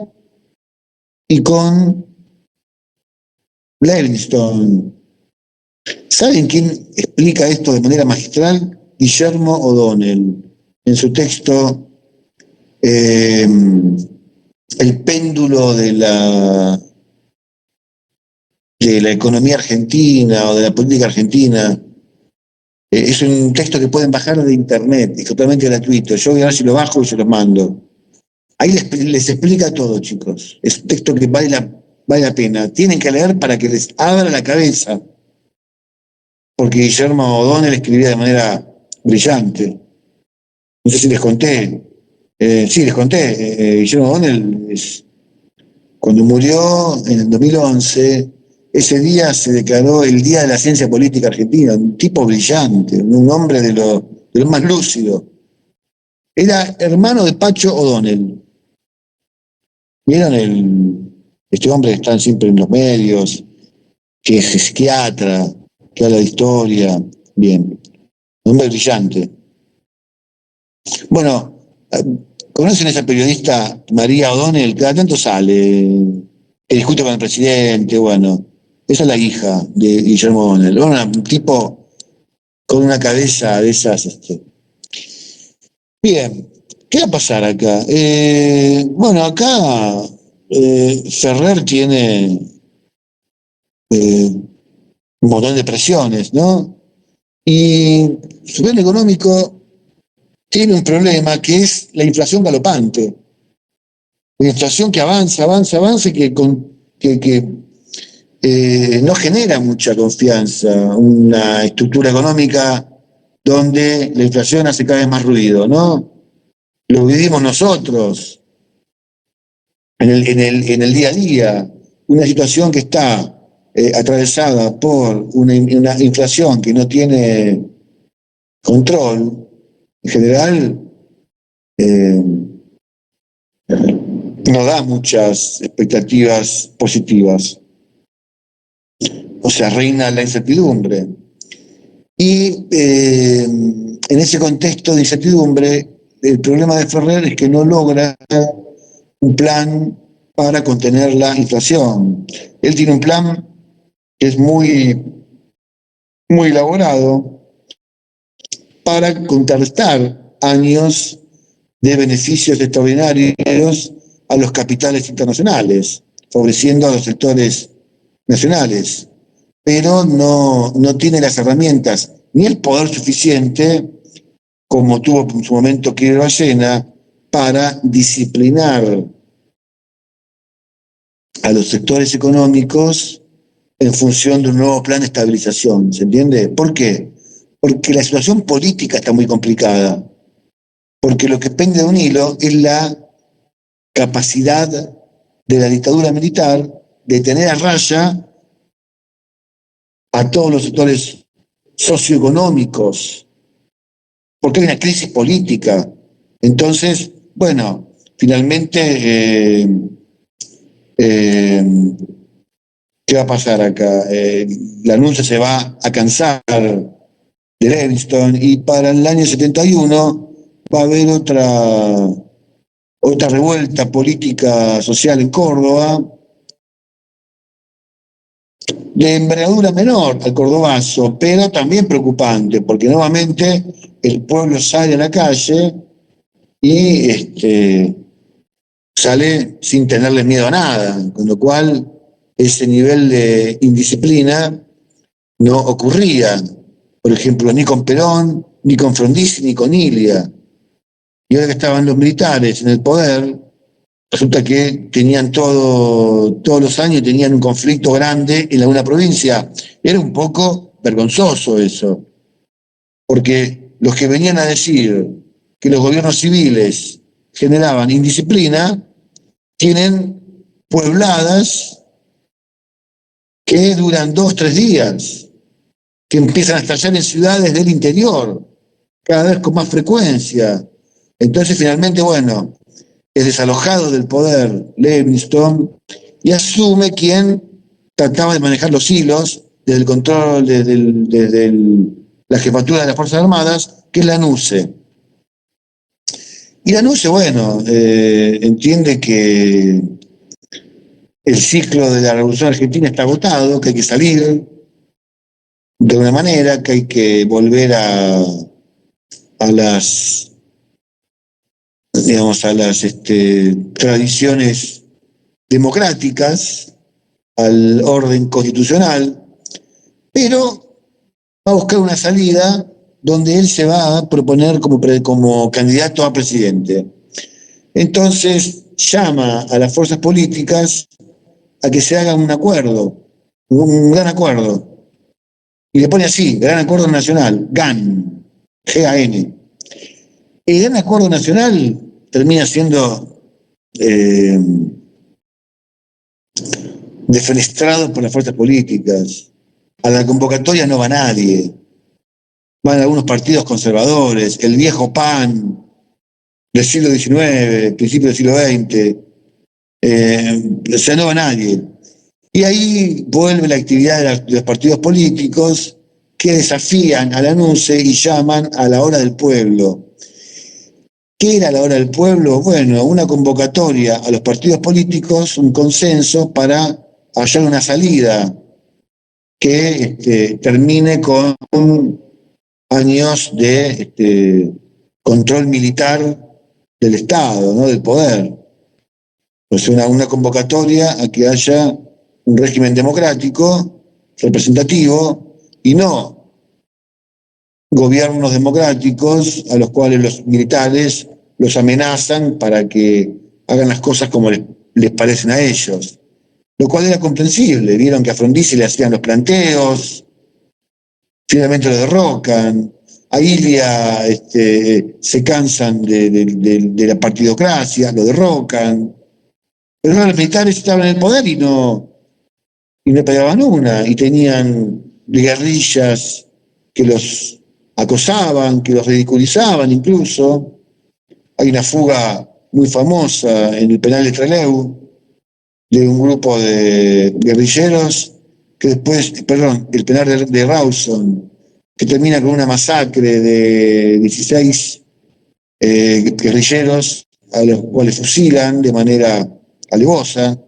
y con Levingston. ¿Saben quién explica esto de manera magistral? Guillermo O'Donnell, en su texto El péndulo de la economía argentina o de la política argentina. Es un texto que pueden bajar de internet, es totalmente gratuito. Yo voy a ver si lo bajo y se los mando. Ahí les explica todo, chicos. Es un texto que vale la pena. Tienen que leer para que les abra la cabeza. Porque Guillermo O'Donnell escribía de manera brillante. No sé si les conté. Sí, les conté. Guillermo O'Donnell, cuando murió en el 2011, ese día se declaró el Día de la Ciencia Política Argentina. Un tipo brillante, un hombre de lo más lúcido. Era hermano de Pacho O'Donnell. ¿Vieron este hombre que está siempre en los medios, que es psiquiatra, que habla de historia? Bien, un hombre brillante. Bueno, ¿conocen a esa periodista María O'Donnell? Cada tanto sale, que discute con el presidente, bueno. Esa es la hija de Guillermo O'Donnell. Bueno, un tipo con una cabeza de esas. Bien, ¿qué va a pasar acá? Bueno, acá Ferrer tiene un montón de presiones, ¿no? Y su plan económico tiene un problema que es la inflación galopante. La inflación que avanza, que no genera mucha confianza, una estructura económica donde la inflación hace cada vez más ruido, ¿no? Lo vivimos nosotros en el día a día, una situación que está atravesada por una inflación que no tiene control, en general no da muchas expectativas positivas. O sea, reina la incertidumbre. Y en ese contexto de incertidumbre, el problema de Ferrer es que no logra un plan para contener la inflación. Él tiene un plan que es muy elaborado para contrarrestar años de beneficios extraordinarios a los capitales internacionales, favoreciendo a los sectores nacionales, pero no tiene las herramientas ni el poder suficiente, como tuvo en su momento Kirir Ballena, para disciplinar a los sectores económicos en función de un nuevo plan de estabilización. ¿Se entiende? ¿Por qué? Porque la situación política está muy complicada, porque lo que pende de un hilo es la capacidad de la dictadura militar de tener a raya a todos los sectores socioeconómicos, porque hay una crisis política. Entonces, bueno, finalmente, ¿qué va a pasar acá? La anuncia se va a cansar de Levingston y para el año 71 va a haber otra revuelta política social en Córdoba, de envergadura menor al cordobazo, pero también preocupante, porque nuevamente el pueblo sale a la calle y sale sin tenerle miedo a nada, con lo cual ese nivel de indisciplina no ocurría, por ejemplo, ni con Perón, ni con Frondizi, ni con Ilia. Y ahora que estaban los militares en el poder, resulta que tenían todos los años tenían un conflicto grande en alguna provincia. Era un poco vergonzoso eso, porque los que venían a decir que los gobiernos civiles generaban indisciplina, tienen puebladas que duran 2, 3 días, que empiezan a estallar en ciudades del interior, cada vez con más frecuencia. Entonces, finalmente, bueno, es desalojado del poder Levingston y asume quien trataba de manejar los hilos desde el control, desde la jefatura de las Fuerzas Armadas, que es la NUCE. Y la NUCE, bueno, entiende que el ciclo de la Revolución Argentina está agotado, que hay que salir de una manera, que hay que volver a las, digamos, a las tradiciones democráticas, al orden constitucional, pero va a buscar una salida donde él se va a proponer como candidato a presidente. Entonces llama a las fuerzas políticas a que se haga un acuerdo, un gran acuerdo, y le pone así, Gran Acuerdo Nacional, GAN, G-A-N. El Gran Acuerdo Nacional termina siendo defenestrado por las fuerzas políticas. A la convocatoria no va nadie. Van algunos partidos conservadores, el viejo PAN del siglo XIX, principio del siglo XX. O sea, no va nadie. Y ahí vuelve la actividad de los partidos políticos que desafían a la NUCE y llaman a la hora del pueblo. ¿Qué era la hora del pueblo? Bueno, una convocatoria a los partidos políticos, un consenso para hallar una salida que termine con años de control militar del Estado, ¿no? Del poder. Pues una convocatoria a que haya un régimen democrático, representativo, y no gobiernos democráticos a los cuales los militares los amenazan para que hagan las cosas como les parecen a ellos. Lo cual era comprensible. Vieron que a Frondizi le hacían los planteos, finalmente lo derrocan. A Ilia se cansan de la partidocracia, lo derrocan. Pero no, los militares estaban en el poder y no pegaban una. Y tenían guerrillas que los acosaban, que los ridiculizaban incluso. Hay una fuga muy famosa en el penal de Trelew de un grupo de guerrilleros que después, perdón, el penal de Rawson, que termina con una masacre de 16 guerrilleros a los cuales fusilan de manera alevosa,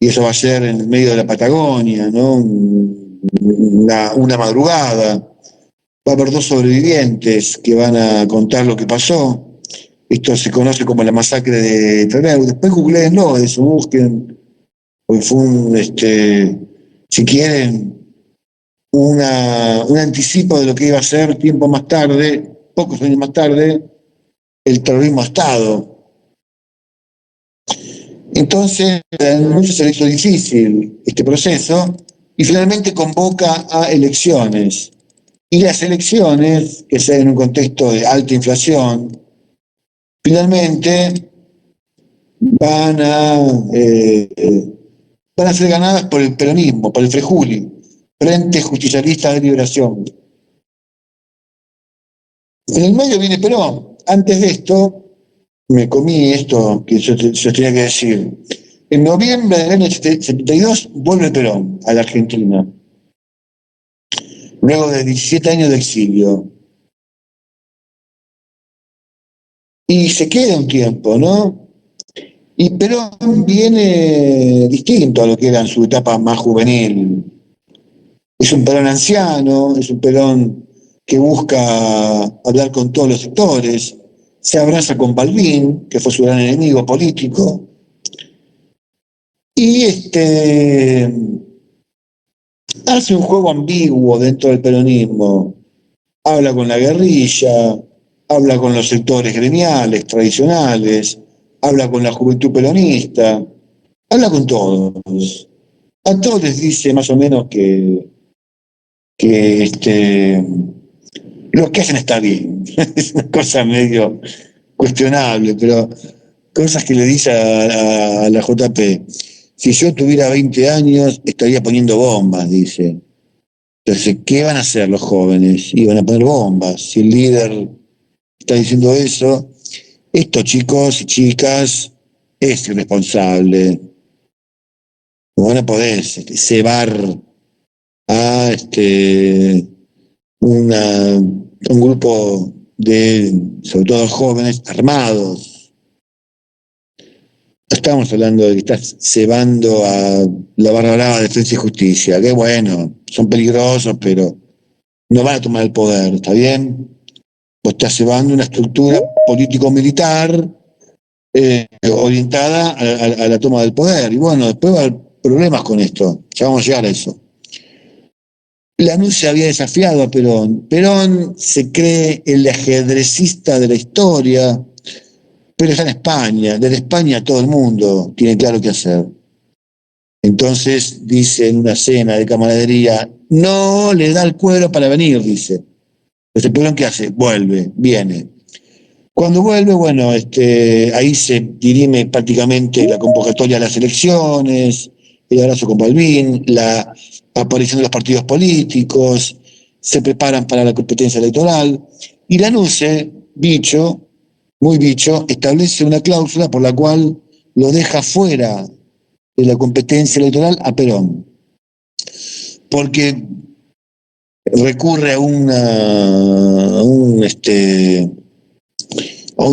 y eso va a ser en medio de la Patagonia, ¿no? Una madrugada. Va a haber 2 sobrevivientes que van a contar lo que pasó. Esto se conoce como la masacre de Trelew. Después googleenlo, eso, busquen, porque fue si quieren, un anticipo de lo que iba a ser tiempo más tarde, pocos años más tarde, el terrorismo a Estado. Entonces, mucho se le hizo difícil este proceso y finalmente convoca a elecciones. Y las elecciones, que se dan en un contexto de alta inflación, finalmente van a ser ganadas por el peronismo, por el Frejuli, Frente Justicialista de Liberación. En el medio viene Perón. Antes de esto, me comí esto que yo tenía que decir. En noviembre del año 72 vuelve Perón a la Argentina, luego de 17 años de exilio. Y se queda un tiempo, ¿no? Y Perón viene distinto a lo que era en su etapa más juvenil. Es un Perón anciano, es un Perón que busca hablar con todos los sectores, se abraza con Balbín, que fue su gran enemigo político, y hace un juego ambiguo dentro del peronismo. Habla con la guerrilla, habla con los sectores gremiales, tradicionales, habla con la juventud peronista, habla con todos. A todos les dice más o menos que lo que hacen está bien. Es una cosa medio cuestionable, pero cosas que le dice a la JP. Si yo tuviera 20 años, estaría poniendo bombas, dice. Entonces, ¿qué van a hacer los jóvenes? Iban a poner bombas. Si el líder está diciendo eso, estos chicos y chicas es irresponsable. No van a poder cebar a un grupo de, sobre todo jóvenes, armados. Estamos hablando de que estás cebando a la barra brava de Defensa y Justicia, que bueno, son peligrosos, pero no van a tomar el poder, ¿está bien? Vos estás cebando una estructura político-militar orientada a la toma del poder. Y bueno, después va a haber problemas con esto. Ya vamos a llegar a eso. Lanús se había desafiado a Perón. Perón se cree el ajedrecista de la historia, pero está en España. Desde España todo el mundo tiene claro qué hacer. Entonces dice en una cena de camaradería, no le da el cuero para venir, dice. Entonces Perón, ¿qué hace? Vuelve, viene. Cuando vuelve, bueno, ahí se dirime prácticamente la convocatoria a las elecciones, el abrazo con Balbín, la aparición de los partidos políticos, se preparan para la competencia electoral, y Lanusse, bicho, muy bicho, establece una cláusula por la cual lo deja fuera de la competencia electoral a Perón, porque recurre a un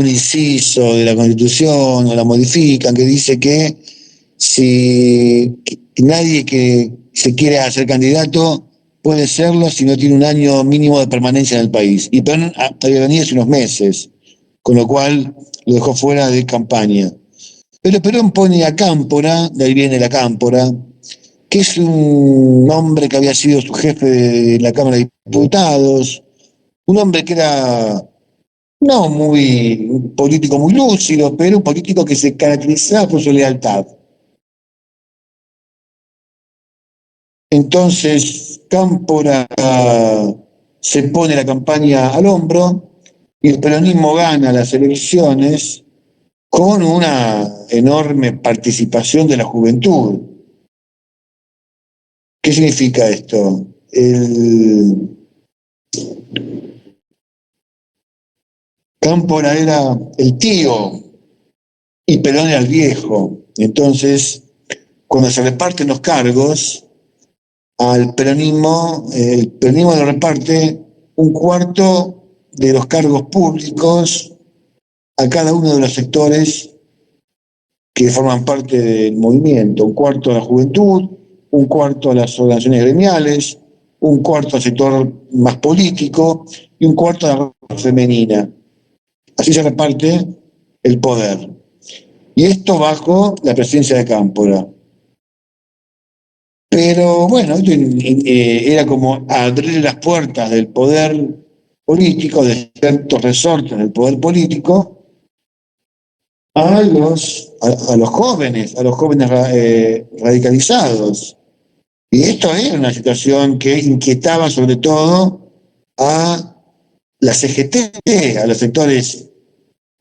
inciso de la Constitución, o la modifican, que dice que si nadie que se quiere hacer candidato puede serlo si no tiene un año mínimo de permanencia en el país. Y Perón había venido hace unos meses, con lo cual lo dejó fuera de campaña. Pero Perón pone a Cámpora, de ahí viene la Cámpora, que es un hombre que había sido su jefe de la Cámara de Diputados, un hombre que era no muy un político muy lúcido, pero un político que se caracterizaba por su lealtad. Entonces, Cámpora se pone la campaña al hombro y el peronismo gana las elecciones con una enorme participación de la juventud. ¿Qué significa esto? Cámpora era el tío y Perón era el viejo. Entonces, cuando se reparten los cargos, el peronismo le reparte un cuarto de los cargos públicos a cada uno de los sectores que forman parte del movimiento, un cuarto a la juventud, un cuarto a las organizaciones gremiales, un cuarto al sector más político y un cuarto a la raza femenina. Así se reparte el poder. Y esto bajo la presidencia de Cámpora. Pero bueno, esto era como abrir las puertas del poder político, de ciertos resortes del poder político, a los jóvenes, radicalizados. Y esto era una situación que inquietaba sobre todo a la CGT, a los sectores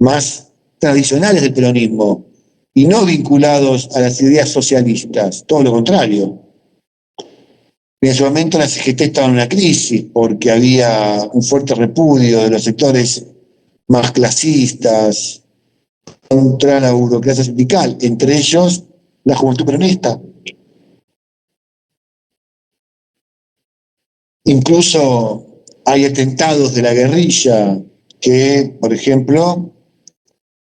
más tradicionales del peronismo, y no vinculados a las ideas socialistas, todo lo contrario. En ese momento la CGT estaba en una crisis porque había un fuerte repudio de los sectores más clasistas contra la burocracia sindical, entre ellos la Juventud Peronista. Incluso hay atentados de la guerrilla que, por ejemplo,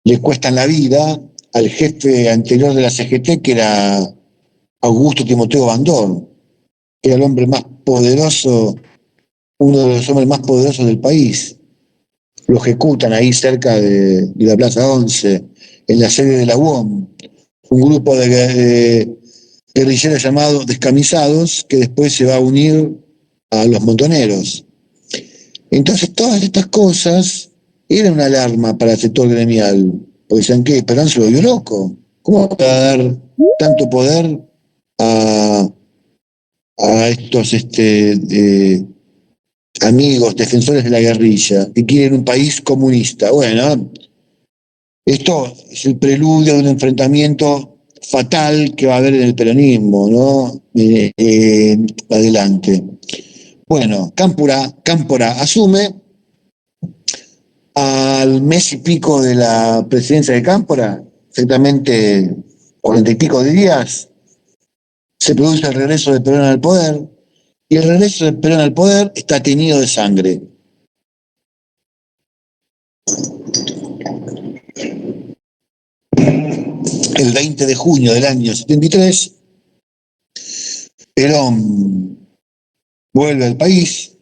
le cuestan la vida al jefe anterior de la CGT, que era Augusto Timoteo Bandón, que era el hombre más poderoso, uno de los hombres más poderosos del país. Lo ejecutan ahí cerca de la Plaza 11, en la sede de la UOM, un grupo de guerrilleros llamados Descamisados, que después se va a unir a los montoneros. Entonces todas estas cosas eran una alarma para el sector gremial, porque decían que Perón se lo volvió loco. ¿Cómo va a dar tanto poder a estos amigos, defensores de la guerrilla, que quieren un país comunista? Bueno, esto es el preludio de un enfrentamiento fatal que va a haber en el peronismo, ¿no? Adelante. Bueno, Cámpora asume. Al mes y pico de la presidencia de Cámpora, exactamente 40 y pico de días, se produce el regreso de Perón al poder, y el regreso de Perón al poder está teñido de sangre. El 20 de junio del año 73, Perón vuelve al país.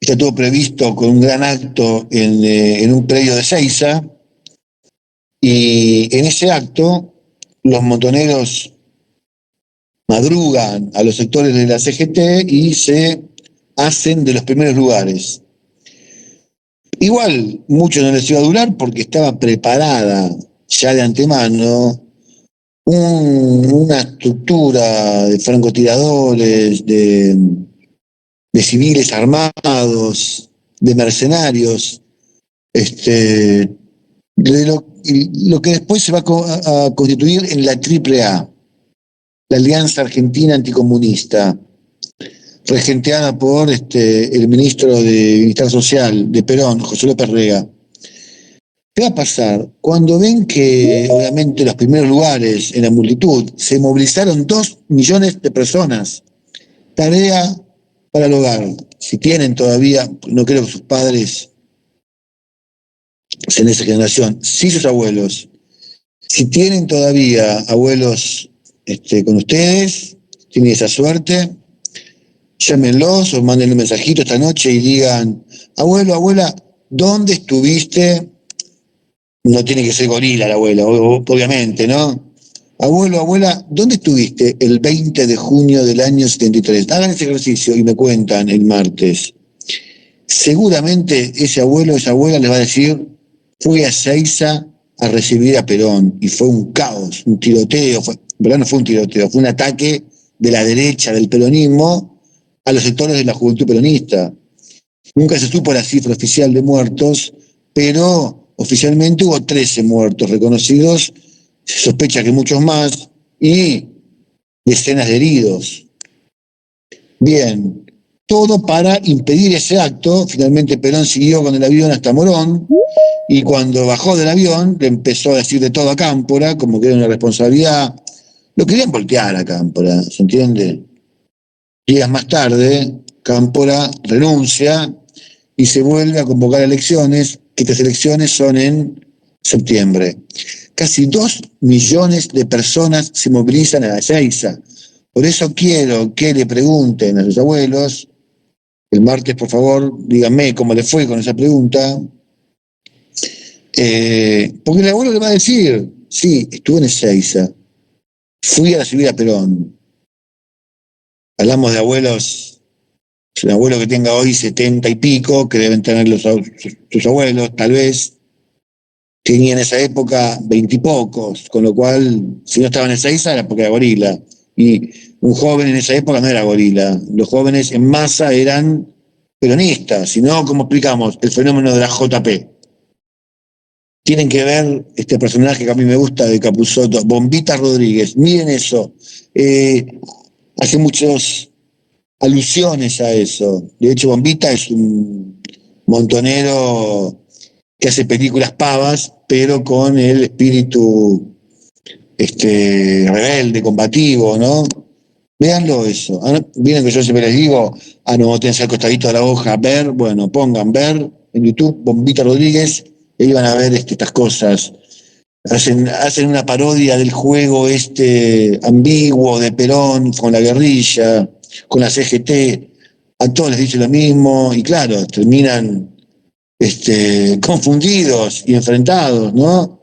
Está todo previsto con un gran acto en un predio de Seiza, y en ese acto los montoneros madrugan a los sectores de la CGT y se hacen de los primeros lugares. Igual, mucho no les iba a durar porque estaba preparada ya de antemano una estructura de francotiradores, de civiles armados, de mercenarios, de lo que después se va a constituir en la AAA, la Alianza Argentina Anticomunista, regenteada por el ministro de Bienestar Social de Perón, José López Rega. ¿Qué va a pasar? Cuando ven que, obviamente, los primeros lugares en la multitud se movilizaron 2 millones de personas, tarea para el hogar. Si tienen todavía, no creo que sus padres sean de esa generación, sí sus abuelos. Si tienen todavía abuelos con ustedes, tienen esa suerte, llámenlos o manden un mensajito esta noche y digan: abuelo, abuela, ¿dónde estuviste? No tiene que ser gorila la abuela, obviamente, ¿no? Abuelo, abuela, ¿dónde estuviste el 20 de junio del año 73? Hagan ese ejercicio y me cuentan el martes. Seguramente ese abuelo o esa abuela les va a decir: fui a Seiza a recibir a Perón, y fue un caos, un tiroteo. Pero no fue un tiroteo, fue un ataque de la derecha del peronismo a los sectores de la juventud peronista. Nunca se supo la cifra oficial de muertos, pero oficialmente hubo 13 muertos reconocidos, se sospecha que muchos más, y decenas de heridos. Bien, todo para impedir ese acto. Finalmente Perón siguió con el avión hasta Morón, y cuando bajó del avión le empezó a decir de todo a Cámpora, como que era una responsabilidad. Lo querían voltear a Cámpora, ¿se entiende? Días más tarde, Cámpora renuncia y se vuelve a convocar elecciones, que estas elecciones son en septiembre. Casi 2 millones de personas se movilizan a Ezeiza. Por eso quiero que le pregunten a sus abuelos, el martes, por favor, díganme cómo les fue con esa pregunta, Porque el abuelo le va a decir, sí, estuve en Ezeiza, fui a la subida Perón. Hablamos de abuelos, un abuelo que tenga hoy 70 y pico, que deben tener sus abuelos, tal vez, tenía en esa época 20 y pocos, con lo cual, si no estaba en Ezeiza era porque era gorila. Y un joven en esa época no era gorila. Los jóvenes en masa eran peronistas, si no, ¿cómo explicamos el fenómeno de la JP? Tienen que ver este personaje que a mí me gusta de Capusotto, Bombita Rodríguez. Miren eso. Hace muchas alusiones a eso. De hecho, Bombita es un montonero que hace películas pavas, pero con el espíritu rebelde, combativo, ¿no? Véanlo eso. Miren que yo siempre les digo, no, tenés al costadito de la hoja, ver, bueno, pongan ver en YouTube, Bombita Rodríguez, y ahí van a ver estas cosas. Hacen una parodia del juego ambiguo de Perón con la guerrilla, con la CGT, a todos les dice lo mismo, y claro, terminan confundidos y enfrentados, ¿no?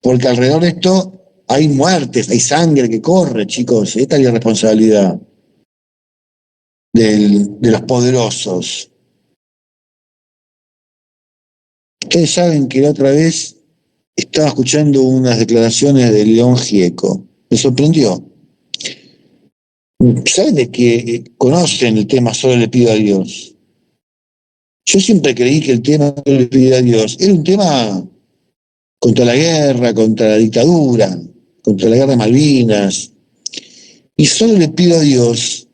Porque alrededor de esto hay muertes, hay sangre que corre, chicos. Esta es la responsabilidad de los poderosos. Ustedes saben que la otra vez estaba escuchando unas declaraciones de León Gieco. Me sorprendió. ¿Saben de que conocen el tema Solo le pido a Dios? Yo siempre creí que el tema Solo le pido a Dios era un tema contra la guerra, contra la dictadura, contra la guerra de Malvinas. Y solo le pido a Dios,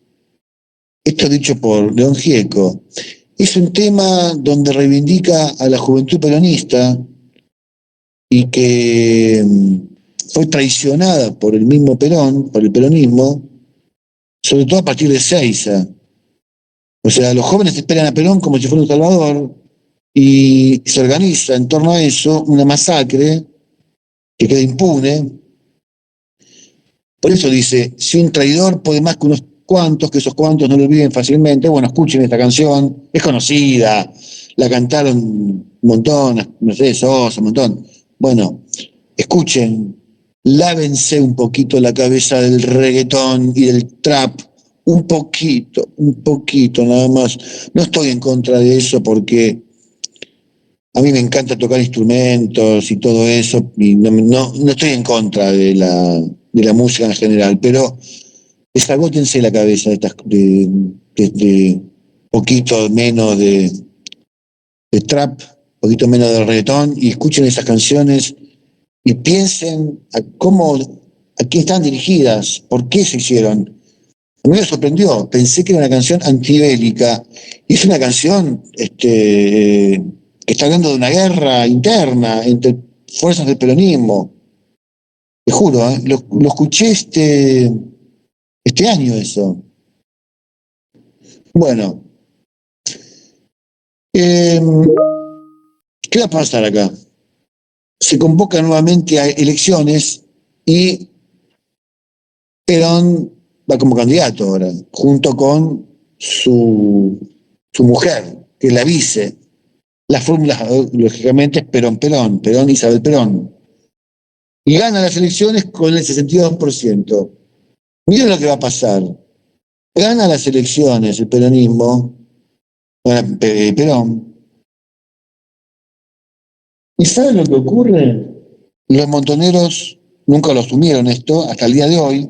esto dicho por León Gieco, es un tema donde reivindica a la juventud peronista y que fue traicionada por el mismo Perón, por el peronismo, sobre todo a partir de Ezeiza. O sea, los jóvenes esperan a Perón como si fuera un salvador y se organiza en torno a eso una masacre que queda impune. Por eso dice, si un traidor puede más que unos cuantos, que esos cuantos no lo olviden fácilmente, bueno, escuchen esta canción, es conocida, la cantaron un montón, no sé, Sosa, un montón. Bueno, escuchen, lávense un poquito la cabeza del reggaetón y del trap, un poquito nada más. No estoy en contra de eso porque a mí me encanta tocar instrumentos y todo eso, y no estoy en contra de la música en general, pero desagótense la cabeza de poquito menos de trap, poquito menos de reggaetón, y escuchen esas canciones y piensen a quién están dirigidas, por qué se hicieron. A mí me sorprendió, pensé que era una canción antibélica, y es una canción que está hablando de una guerra interna entre fuerzas del peronismo. Te juro, lo escuché este año eso. Bueno, ¿qué va a pasar acá? Se convoca nuevamente a elecciones y Perón va como candidato ahora, junto con su mujer, que es la vice. La fórmula, lógicamente, es Perón, Isabel Perón. Y gana las elecciones con el 62%. Miren lo que va a pasar. Gana las elecciones el peronismo, Perón. ¿Y saben lo que ocurre? Los montoneros nunca lo asumieron esto, hasta el día de hoy.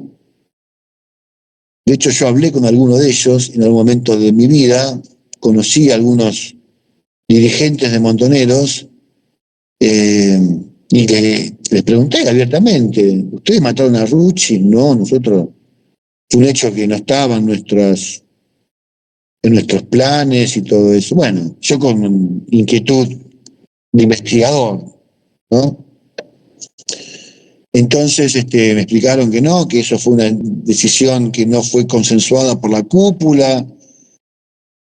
De hecho, yo hablé con alguno de ellos en algún momento de mi vida, conocí a algunos dirigentes de montoneros, y les pregunté abiertamente, ¿ustedes mataron a Rucci? No, nosotros, fue un hecho que no estaba en nuestros planes y todo eso. Bueno, yo con inquietud de investigador, ¿no? Entonces me explicaron que no, que eso fue una decisión que no fue consensuada por la cúpula.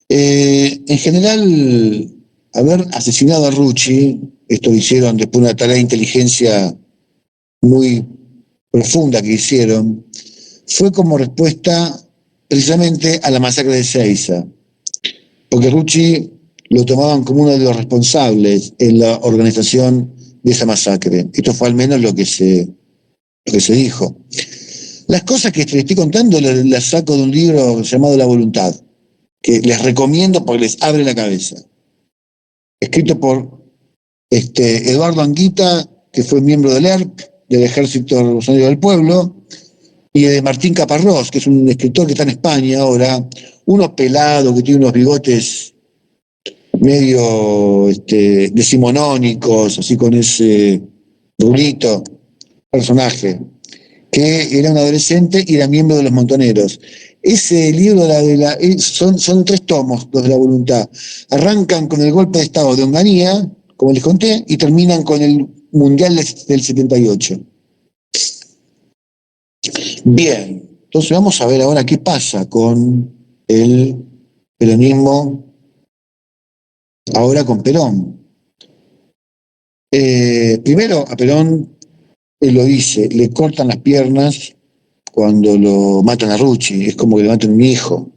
En general, haber asesinado a Rucci, esto lo hicieron después de una tarea de inteligencia muy profunda que hicieron, fue como respuesta precisamente a la masacre de Ezeiza, porque Rucci lo tomaban como uno de los responsables en la organización de esa masacre. Esto fue al menos lo que se dijo. Las cosas que te estoy contando las saco de un libro llamado La Voluntad, que les recomiendo porque les abre la cabeza. Escrito por Eduardo Anguita, que fue miembro del ERP, del Ejército Revolucionario del Pueblo, y de Martín Caparrós, que es un escritor que está en España ahora, uno pelado, que tiene unos bigotes medio decimonónicos, así con ese rulito, personaje, que era un adolescente y era miembro de los Montoneros. Ese libro son 3 tomos, los de La Voluntad. Arrancan con el golpe de Estado de Onganía, como les conté, y terminan con el Mundial del 78. Bien, entonces vamos a ver ahora qué pasa con el peronismo, ahora con Perón. Primero, a Perón, él lo dice, le cortan las piernas cuando lo matan a Rucci, es como que le matan a un hijo,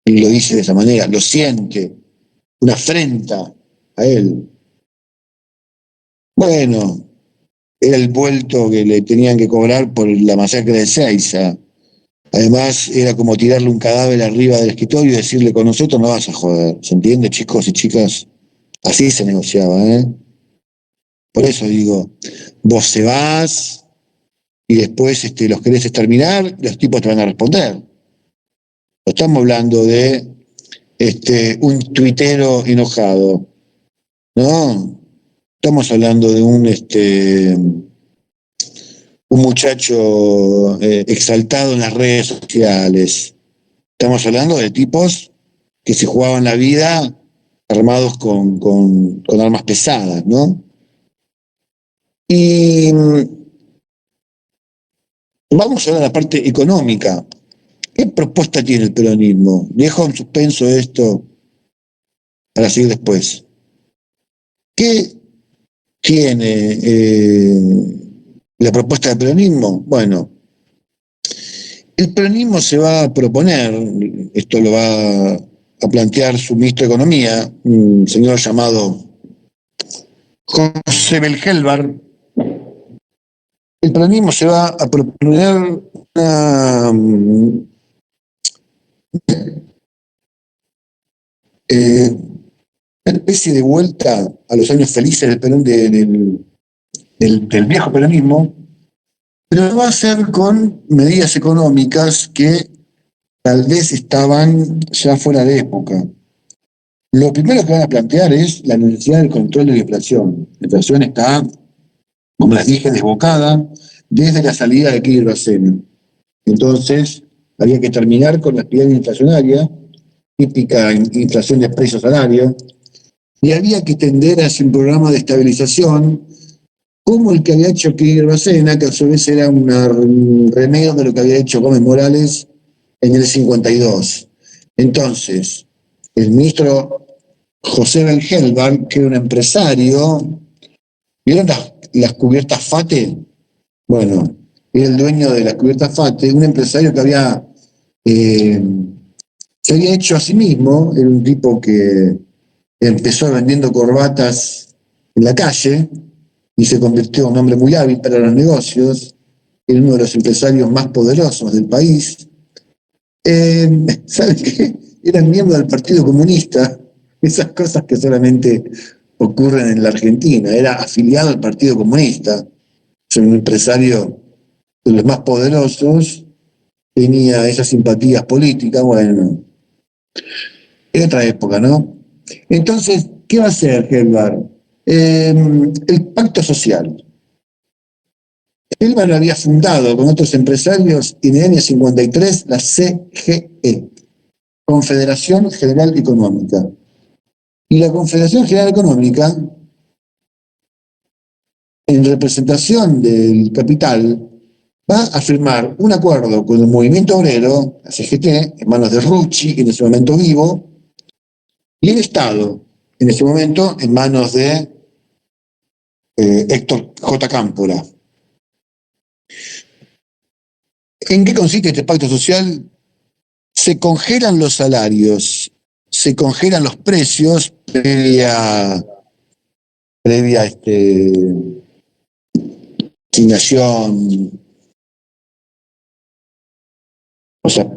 y lo dice de esa manera, lo siente, una afrenta a él. Bueno, era el vuelto que le tenían que cobrar por la masacre de Ezeiza. Además, era como tirarle un cadáver arriba del escritorio y decirle, con nosotros no vas a joder. ¿Se entiende, chicos y chicas? Así se negociaba, ¿eh? Por eso digo, vos se vas y después los querés exterminar, los tipos te van a responder. No estamos hablando de un tuitero enojado, ¿no? Estamos hablando de un muchacho exaltado en las redes sociales. Estamos hablando de tipos que se jugaban la vida armados con armas pesadas, ¿no? Y vamos ahora a la parte económica. ¿Qué propuesta tiene el peronismo? Dejo en suspenso esto para seguir después. ¿Qué tiene la propuesta del peronismo? Bueno, el peronismo se va a proponer, esto lo va a plantear su ministro de Economía, un señor llamado José Belgelbar. El peronismo se va a proponer una especie de vuelta a los años felices del Perón, del viejo peronismo, pero lo va a hacer con medidas económicas que tal vez estaban ya fuera de época. Lo primero que van a plantear es la necesidad del control de la inflación. La inflación está, como les dije, desbocada desde la salida de Kirchner Bacena. Entonces, había que terminar con la espiral inflacionaria, típica inflación de precios-salario, y había que tender hacia un programa de estabilización como el que había hecho Kirchner Bacena, que a su vez era un remedio de lo que había hecho Gómez Morales en el 52. Entonces, el ministro José Belgelbar, que era un empresario, ¿vieron las cubiertas FATE? Bueno, era el dueño de las cubiertas FATE, un empresario que se había hecho a sí mismo, era un tipo que empezó vendiendo corbatas en la calle y se convirtió en un hombre muy hábil para los negocios, era uno de los empresarios más poderosos del país. ¿Saben qué? Era miembro del Partido Comunista, esas cosas que solamente ocurren en la Argentina, era afiliado al Partido Comunista, es un empresario de los más poderosos, tenía esas simpatías políticas, bueno, era otra época, ¿no? Entonces, ¿qué va a hacer Gelbar? El pacto social. Gelbar había fundado con otros empresarios en el año 53 la CGE, Confederación General Económica. Y la Confederación General Económica, en representación del capital, va a firmar un acuerdo con el movimiento obrero, la CGT, en manos de Rucci, en ese momento vivo, y el Estado, en ese momento, en manos de Héctor J. Cámpora. ¿En qué consiste este pacto social? Se congelan los salarios, se congelan los precios previa previa asignación, o sea,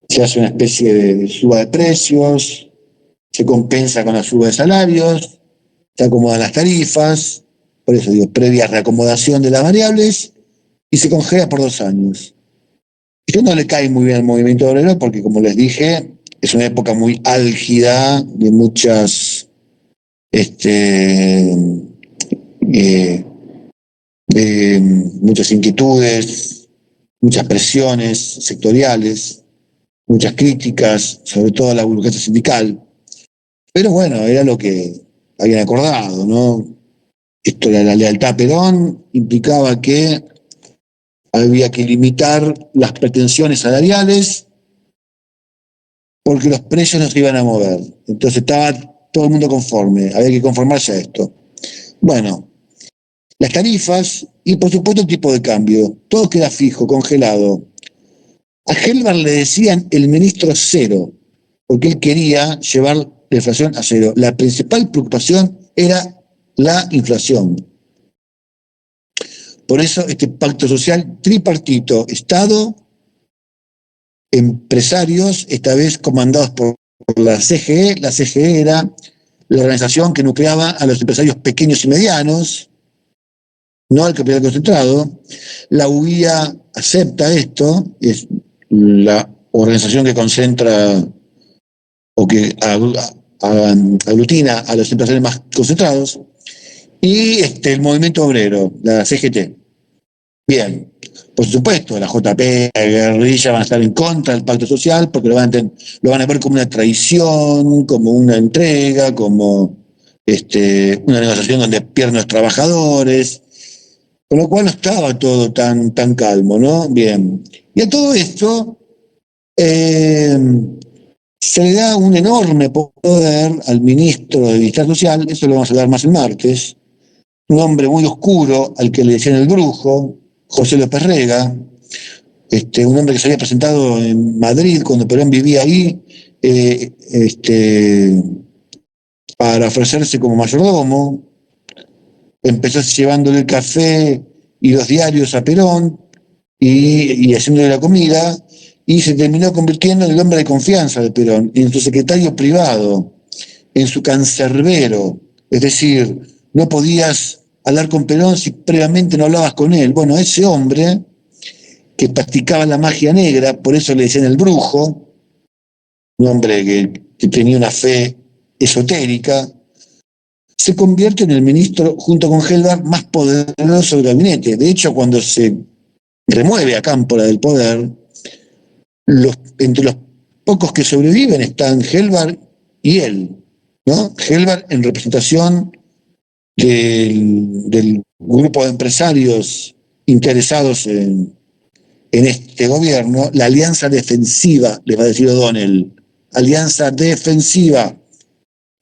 se hace una especie de suba de precios, se compensa con la suba de salarios, se acomodan las tarifas, por eso digo, previa reacomodación de las variables, y se congela por 2 años. Yo no le cae muy bien al movimiento obrero porque, como les dije, es una época muy álgida de eh, muchas inquietudes, muchas presiones sectoriales, muchas críticas, sobre todo a la burocracia sindical. Pero bueno, era lo que habían acordado, ¿no? Esto de la lealtad a Perón implicaba que había que limitar las pretensiones salariales porque los precios no se iban a mover. Entonces estaba todo el mundo conforme, había que conformarse a esto. Bueno, las tarifas y por supuesto el tipo de cambio, todo queda fijo, congelado. A Helvar le decían el ministro cero, porque él quería llevar la inflación a cero. La principal preocupación era la inflación. Por eso este pacto social tripartito, Estado, empresarios, esta vez comandados por la CGE. La CGE era la organización que nucleaba a los empresarios pequeños y medianos, no al capital concentrado. La UIA acepta esto, es la organización que concentra o que aglutina a los empresarios más concentrados, y el movimiento obrero, la CGT. Bien, por supuesto, la JP, la guerrilla van a estar en contra del pacto social porque lo van a ver como una traición, como una entrega, como una negociación donde pierden los trabajadores, con lo cual no estaba todo tan calmo, ¿no? Bien. Y a todo esto se le da un enorme poder al ministro de Bienestar Social, eso lo vamos a hablar más el martes, un hombre muy oscuro al que le decían el brujo, José López Rega, un hombre que se había presentado en Madrid cuando Perón vivía ahí, para ofrecerse como mayordomo, empezó llevándole el café y los diarios a Perón y haciéndole la comida, y se terminó convirtiendo en el hombre de confianza de Perón, en su secretario privado, en su cancerbero, es decir, no podías hablar con Perón si previamente no hablabas con él. Bueno, ese hombre que practicaba la magia negra, por eso le decían el brujo, un hombre que tenía una fe esotérica, se convierte en el ministro, junto con Helvar, más poderoso del gabinete. De hecho, cuando se remueve a Cámpora del poder, entre los pocos que sobreviven están Helvar y él, ¿no? Helvar en representación del grupo de empresarios interesados en este gobierno, la alianza defensiva, les va a decir O'Donnell, alianza defensiva.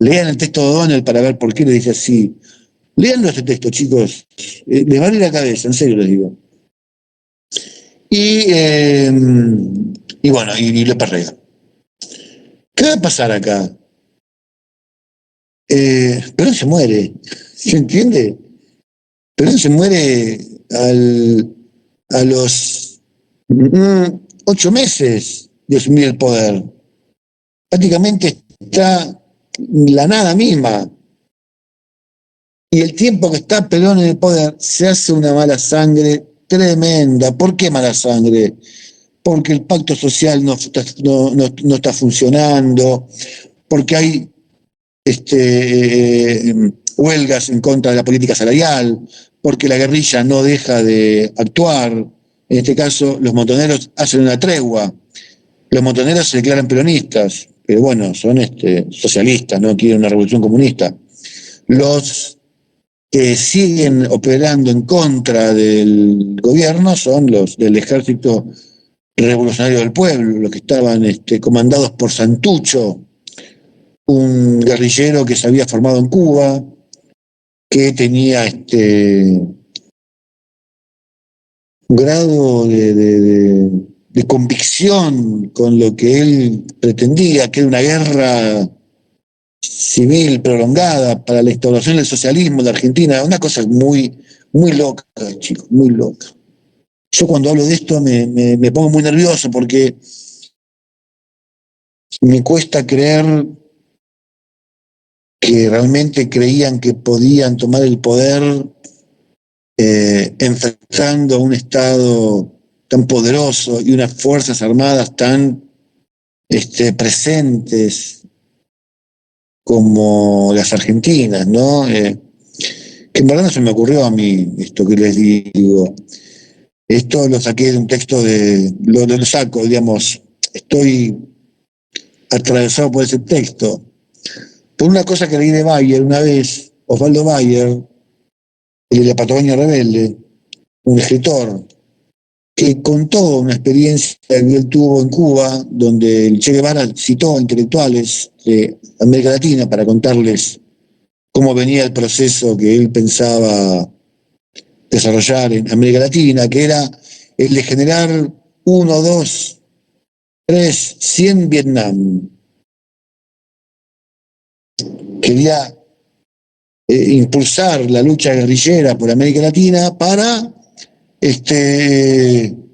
Lean el texto de O'Donnell para ver por qué le dice así. Leanlo este texto, chicos, les va a ir la cabeza, en serio les digo. Y bueno, y López Rega. ¿Qué va a pasar acá? Perón se muere, ¿se entiende? Perón se muere a los 8 meses de asumir el poder. Prácticamente está la nada misma. Y el tiempo que está Perón en el poder se hace una mala sangre tremenda. ¿Por qué mala sangre? Porque el pacto social no está funcionando, porque hay huelgas en contra de la política salarial, porque la guerrilla no deja de actuar. En este caso, los montoneros hacen una tregua. Los montoneros se declaran peronistas, pero bueno, son socialistas, no quieren una revolución comunista. Los que siguen operando en contra del gobierno son los del Ejército Revolucionario del Pueblo, los que estaban comandados por Santucho, un guerrillero que se había formado en Cuba, que tenía un grado de convicción con lo que él pretendía, que era una guerra civil prolongada para la instauración del socialismo en la Argentina, una cosa muy, muy loca, chicos, muy loca. Yo cuando hablo de esto me pongo muy nervioso porque me cuesta creer que realmente creían que podían tomar el poder enfrentando a un Estado tan poderoso y unas Fuerzas Armadas tan presentes como las argentinas, ¿no? Que en verdad no se me ocurrió a mí esto que les digo. Esto lo saqué de un texto lo saco, digamos, estoy atravesado por ese texto. Por una cosa que leí de Bayer una vez, Osvaldo Bayer, el de la Patagonia Rebelde, un escritor, que contó una experiencia que él tuvo en Cuba, donde el Che Guevara citó a intelectuales de América Latina para contarles cómo venía el proceso que él pensaba desarrollar en América Latina, que era el de generar 1, 2, 3, 100 Vietnam. Quería impulsar la lucha guerrillera por América Latina para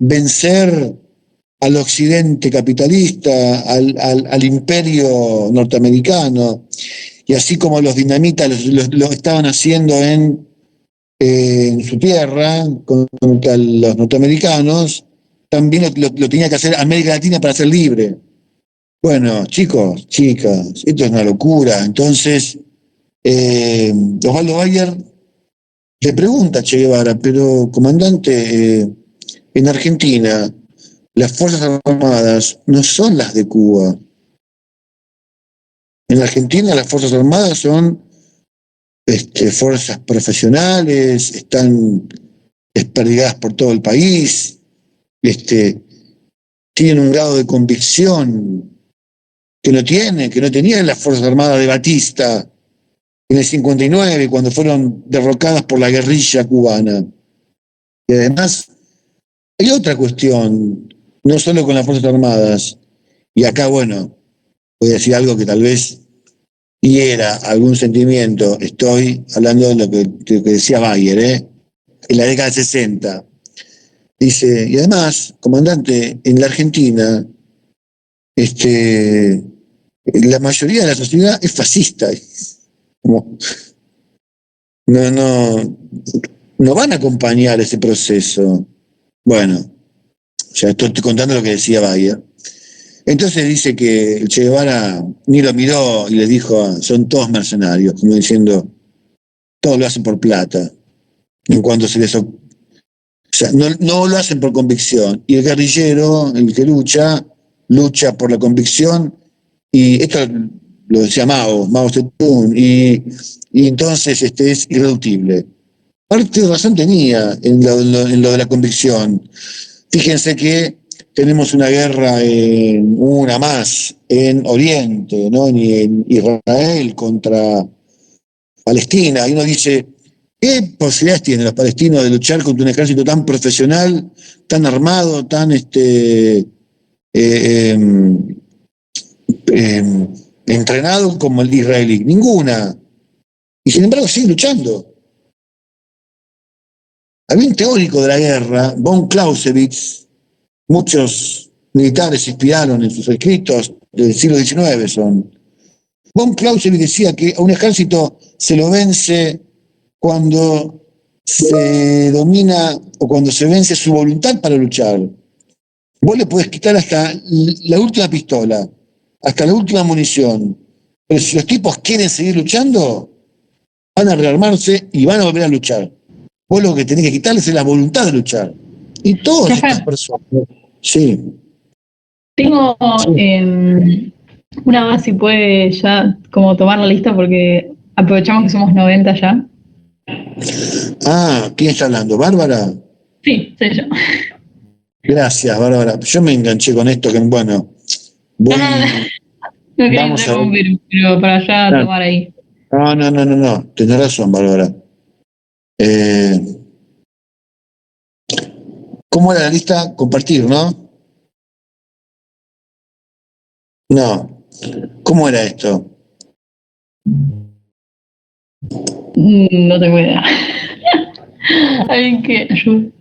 vencer al occidente capitalista, al imperio norteamericano, y así como los dinamitas lo estaban haciendo en su tierra contra los norteamericanos, también lo tenía que hacer América Latina para ser libre. Bueno, chicos, chicas, esto es una locura. Entonces, Osvaldo Bayer le pregunta a Che Guevara, pero comandante, en Argentina las Fuerzas Armadas no son las de Cuba. En Argentina las Fuerzas Armadas son fuerzas profesionales, están desperdigadas por todo el país, tienen un grado de convicción que no tenían las Fuerzas Armadas de Batista en el 59, cuando fueron derrocadas por la guerrilla cubana. Y además, hay otra cuestión, no solo con las Fuerzas Armadas, y acá, bueno, voy a decir algo que tal vez hiera algún sentimiento, estoy hablando de lo que decía Bayer, en la década de 60. Dice, y además, comandante, en la Argentina, la mayoría de la sociedad es fascista. Como, no van a acompañar ese proceso. Bueno, ya estoy contando lo que decía Bayer. Entonces dice que el Che Guevara ni lo miró y le dijo, son todos mercenarios, como diciendo, todos lo hacen por plata. En cuanto se les... O sea, no lo hacen por convicción. Y el guerrillero, el que lucha por la convicción, y esto lo decía Mao Zedong, y entonces es irreductible. Parte de razón tenía en lo de la convicción. Fíjense que tenemos una guerra, una más, en Oriente, ¿no? En Israel contra Palestina. Y uno dice, ¿qué posibilidades tienen los palestinos de luchar contra un ejército tan profesional, tan armado, tan entrenado como el israelí? Ninguna. Y sin embargo siguen luchando. Había un teórico de la guerra, von Clausewitz, muchos militares se inspiraron en sus escritos del siglo XIX son. Von Clausewitz decía que a un ejército se lo vence cuando se domina o cuando se vence su voluntad para luchar. Vos le podés quitar hasta la última pistola, hasta la última munición, pero si los tipos quieren seguir luchando, van a rearmarse y van a volver a luchar. Vos lo que tenés que quitarles es la voluntad de luchar. Y todas estas personas. Sí. Tengo una más, si puede ya como tomar la lista, porque aprovechamos que somos 90 ya. Ah, ¿quién está hablando? ¿Bárbara? Sí, soy yo. Gracias, Bárbara. Yo me enganché con esto, que bueno, voy... No quería vamos a ver. interrumpir, pero para ya No. tomar ahí. No. Tenés razón, Bárbara. ¿Cómo era la lista? Compartir, ¿no? No. ¿Cómo era esto? No tengo idea. Alguien que ayude.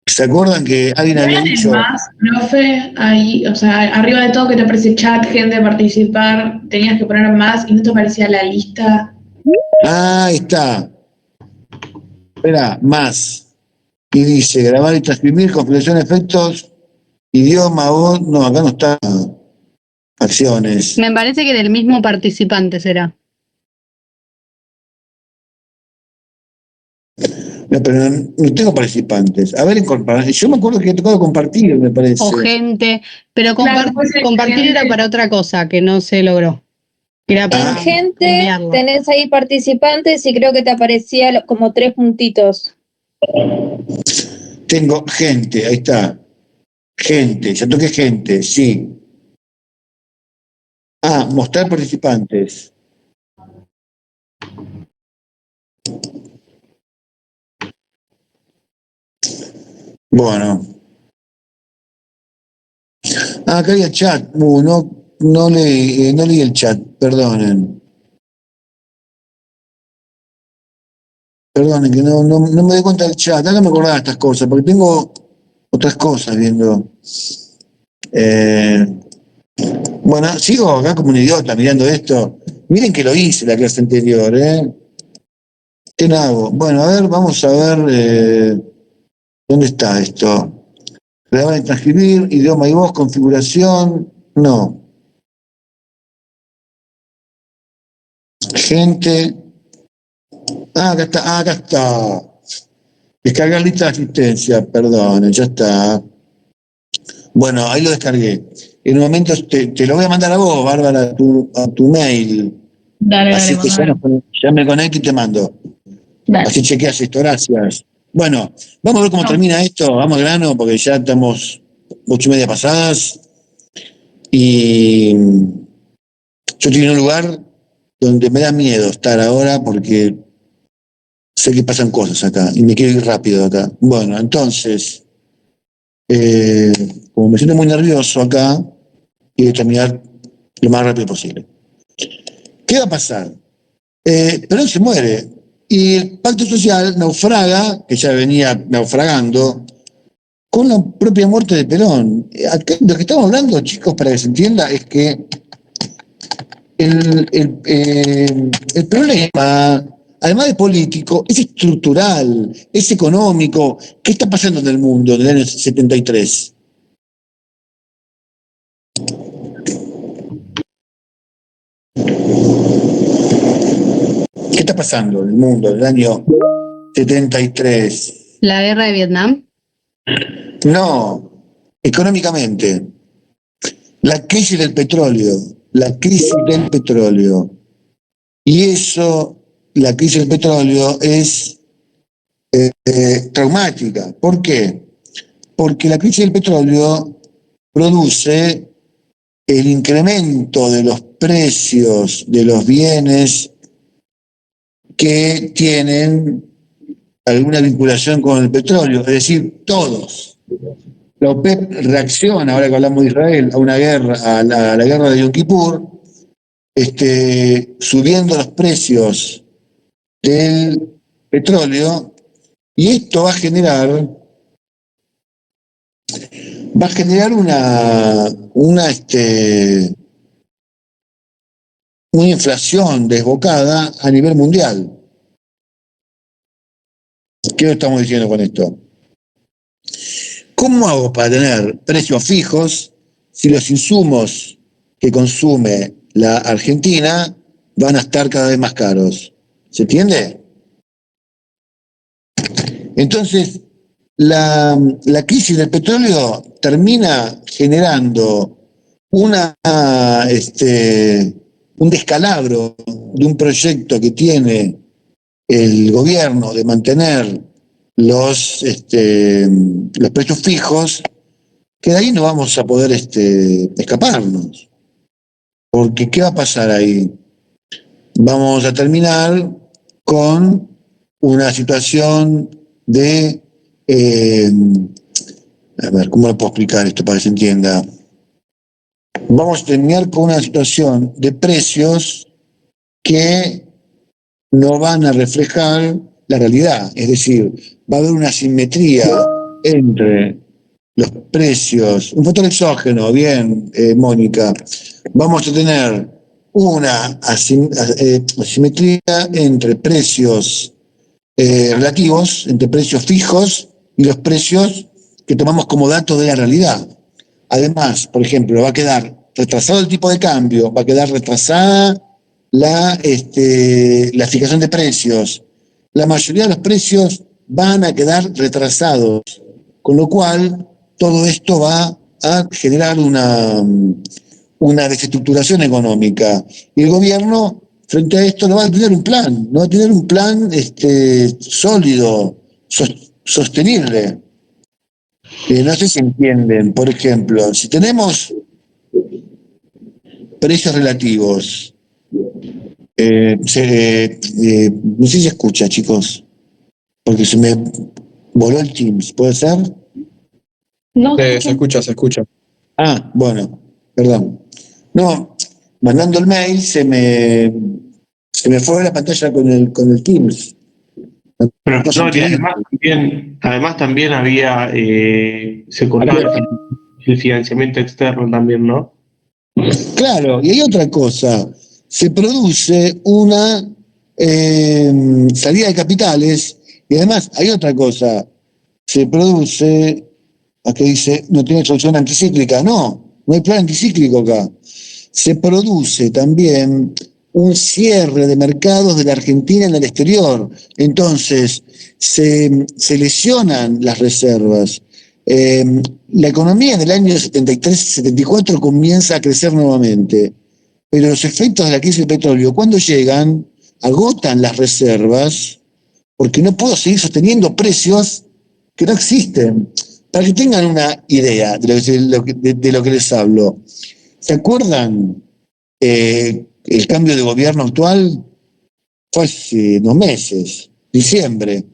¿Se acuerdan que alguien había dicho, Más, profe, ahí, o sea, arriba de todo que te aparece chat, gente, participar, tenías que poner más y no te aparecía la lista. ahí está, espera, más, y dice grabar y transcribir, configuración de efectos, idioma, voz, no, acá no está, acciones. Me parece que del mismo participante será. No, pero no tengo participantes. A ver, yo me acuerdo que he tocado compartir, me parece. O gente, pero Claro, puede ser compartir gente. era para otra cosa que no se logró. Era En para gente enviarlo. tenés ahí participantes y creo que te aparecía como 3 puntitos. Tengo gente, ahí está. Gente, ya toqué gente, sí. Mostrar participantes. Bueno. Acá había chat. No leí el chat, perdonen. Perdonen, que no me doy cuenta del chat. Ahora me acordaba de estas cosas, porque tengo otras cosas viendo. Bueno, sigo acá como un idiota mirando esto. Miren que lo hice la clase anterior, ¿eh? ¿Qué hago? Bueno, a ver, vamos a ver dónde está esto. Grabar y transcribir, idioma y voz, configuración. No. Gente. Acá está, acá está. Descargar lista de asistencia, perdón, ya está. Bueno, ahí lo descargué. En un momento te lo voy a mandar a vos, Bárbara, a tu mail. Dale, Así dale, que mandame. ya me conecto y te mando. Dale. Así chequeas esto, gracias. Bueno, vamos a ver cómo termina esto, vamos al grano, porque ya estamos 8:30 pasadas. Y yo estoy en un lugar donde me da miedo estar ahora porque sé que pasan cosas acá y me quiero ir rápido de acá. Bueno, entonces, como me siento muy nervioso acá, quiero terminar lo más rápido posible. ¿Qué va a pasar? Perón se muere y el pacto social naufraga, que ya venía naufragando, con la propia muerte de Perón. Acá, lo que estamos hablando, chicos, para que se entienda, es que el problema, además de político, es estructural, es económico. ¿Qué está pasando en el mundo en el año 73? ¿Qué está pasando en el mundo en el año 73? La guerra de Vietnam. No, económicamente. La crisis del petróleo, la crisis del petróleo. Y eso, la crisis del petróleo es traumática. ¿Por qué? Porque la crisis del petróleo produce el incremento de los precios de los bienes que tienen alguna vinculación con el petróleo, es decir, todos. La OPEP reacciona, ahora que hablamos de Israel, a una guerra, a la guerra de Yom Kippur, subiendo los precios del petróleo, y esto va a generar una inflación desbocada a nivel mundial. ¿Qué estamos diciendo con esto? ¿Cómo hago para tener precios fijos si los insumos que consume la Argentina van a estar cada vez más caros? ¿Se entiende? Entonces, la crisis del petróleo termina generando un descalabro de un proyecto que tiene el gobierno de mantener los precios fijos, que de ahí no vamos a poder escaparnos. Porque ¿qué va a pasar ahí? Vamos a terminar con una situación de... a ver, ¿cómo lo puedo explicar esto para que se entienda? Vamos a terminar con una situación de precios que no van a reflejar la realidad. Es decir, va a haber una asimetría entre los precios, un factor exógeno, bien, Mónica, vamos a tener una asimetría entre precios relativos, entre precios fijos y los precios que tomamos como datos de la realidad. Además, por ejemplo, va a quedar retrasado el tipo de cambio, va a quedar retrasada la fijación de precios. La mayoría de los precios van a quedar retrasados, con lo cual todo esto va a generar una desestructuración económica. Y el gobierno, frente a esto, no va a tener un plan, no va a tener un plan sólido, sostenible. No sé si entienden, por ejemplo, si tenemos precios relativos, no sé si se escucha, chicos, porque se me voló el Teams, ¿puede ser? No, Se escucha, se escucha. Ah, bueno, perdón. No, mandando el mail se me fue la pantalla con el Teams. Pero Cosa no, y increíble. además también había, se cortaba el financiamiento externo también, ¿no? Claro, y hay otra cosa. Se produce una salida de capitales y además hay otra cosa. Se produce, aquí dice, no tiene solución anticíclica. No hay plan anticíclico acá. Se produce también un cierre de mercados de la Argentina en el exterior. Entonces, se lesionan las reservas. La economía en el año 73-74 comienza a crecer nuevamente, pero los efectos de la crisis del petróleo, cuando llegan, agotan las reservas, porque no puedo seguir sosteniendo precios que no existen. Para que tengan una idea de lo que les hablo, ¿se acuerdan el cambio de gobierno actual? Fue hace 2 meses, diciembre.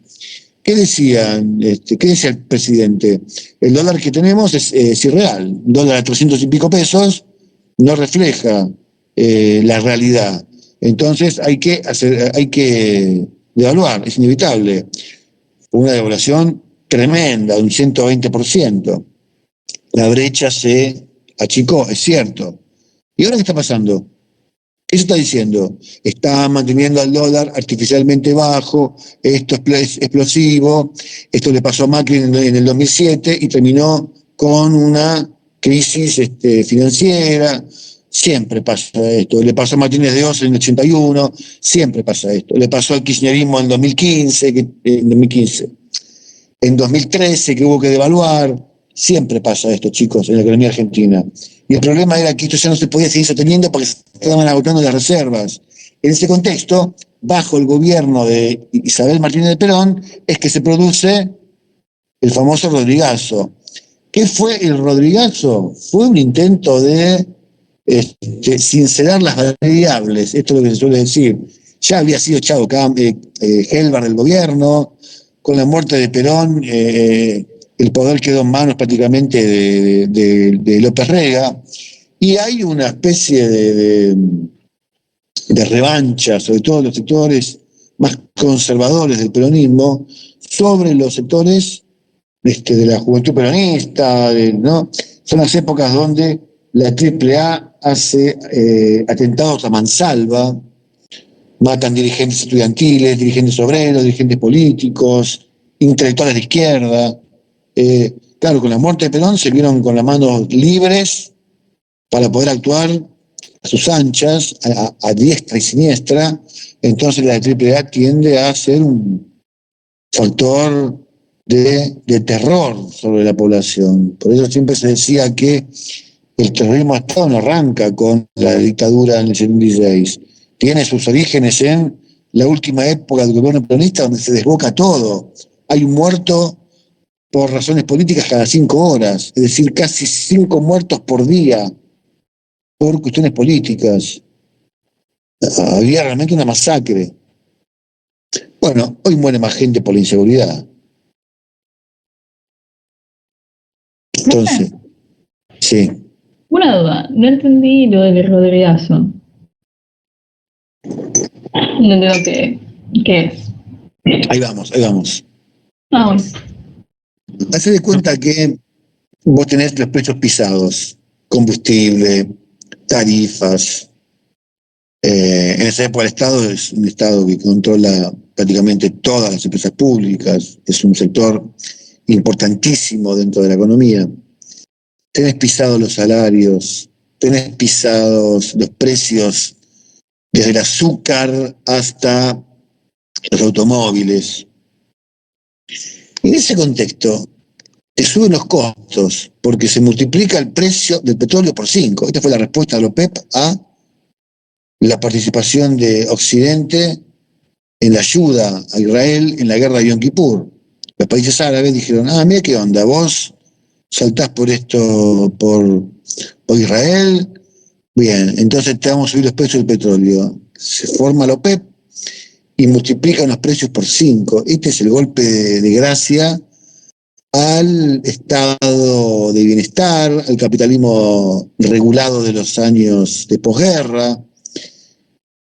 ¿Qué decían? ¿Qué decía el presidente? El dólar que tenemos es irreal. Un dólar a 300 y pico pesos no refleja la realidad. Entonces hay que devaluar, es inevitable. Una devaluación tremenda, de un 120%. La brecha se achicó, es cierto. ¿Y ahora qué está pasando? ¿Qué se está diciendo? Está manteniendo al dólar artificialmente bajo, esto es explosivo, esto le pasó a Macri en el 2007 y terminó con una crisis financiera. Siempre pasa esto. Le pasó a Martínez de Oz en el 81, siempre pasa esto. Le pasó al kirchnerismo en 2015, en 2013 que hubo que devaluar. Siempre pasa esto, chicos, en la economía argentina. Y el problema era que esto ya no se podía seguir sosteniendo porque se estaban agotando las reservas. En ese contexto, bajo el gobierno de Isabel Martínez de Perón, es que se produce el famoso Rodrigazo. ¿Qué fue el Rodrigazo? Fue un intento de sincerar las variables, esto es lo que se suele decir. Ya había sido echado Helbar del gobierno, con la muerte de Perón, el poder quedó en manos prácticamente de López Rega, y hay una especie de revancha, sobre todo los sectores más conservadores del peronismo, sobre los sectores de la juventud peronista, ¿no? Son las épocas donde la AAA hace atentados a mansalva, matan dirigentes estudiantiles, dirigentes obreros, dirigentes políticos, intelectuales de izquierda. Claro, con la muerte de Perón se vieron con las manos libres para poder actuar a sus anchas, a diestra y siniestra. Entonces la AAA tiende a ser un factor de terror sobre la población. Por eso siempre se decía que el terrorismo de Estado no arranca con la dictadura en el 76. Tiene sus orígenes en la última época del gobierno peronista, donde se desboca todo. Hay un muerto por razones políticas cada 5 horas, es decir, casi 5 muertos por día por cuestiones políticas. Había realmente una masacre. Bueno, hoy muere más gente por la inseguridad. Entonces, sí. Una duda, no entendí lo del Rodrigazo. No entiendo qué es. Ahí vamos, ahí vamos. Ah, bueno. Haced de cuenta que vos tenés los precios pisados, combustible, tarifas. En esa época el Estado es un Estado que controla prácticamente todas las empresas públicas, es un sector importantísimo dentro de la economía. Tenés pisados los salarios, tenés pisados los precios desde el azúcar hasta los automóviles. En ese contexto, te suben los costos porque se multiplica el precio del petróleo por 5. Esta fue la respuesta de la OPEP a la participación de Occidente en la ayuda a Israel en la guerra de Yom Kippur. Los países árabes dijeron, mira qué onda, vos saltás por esto, por Israel, bien, entonces te vamos a subir los precios del petróleo. Se forma la OPEP y multiplican los precios por 5. Este es el golpe de gracia al estado de bienestar, al capitalismo regulado de los años de posguerra.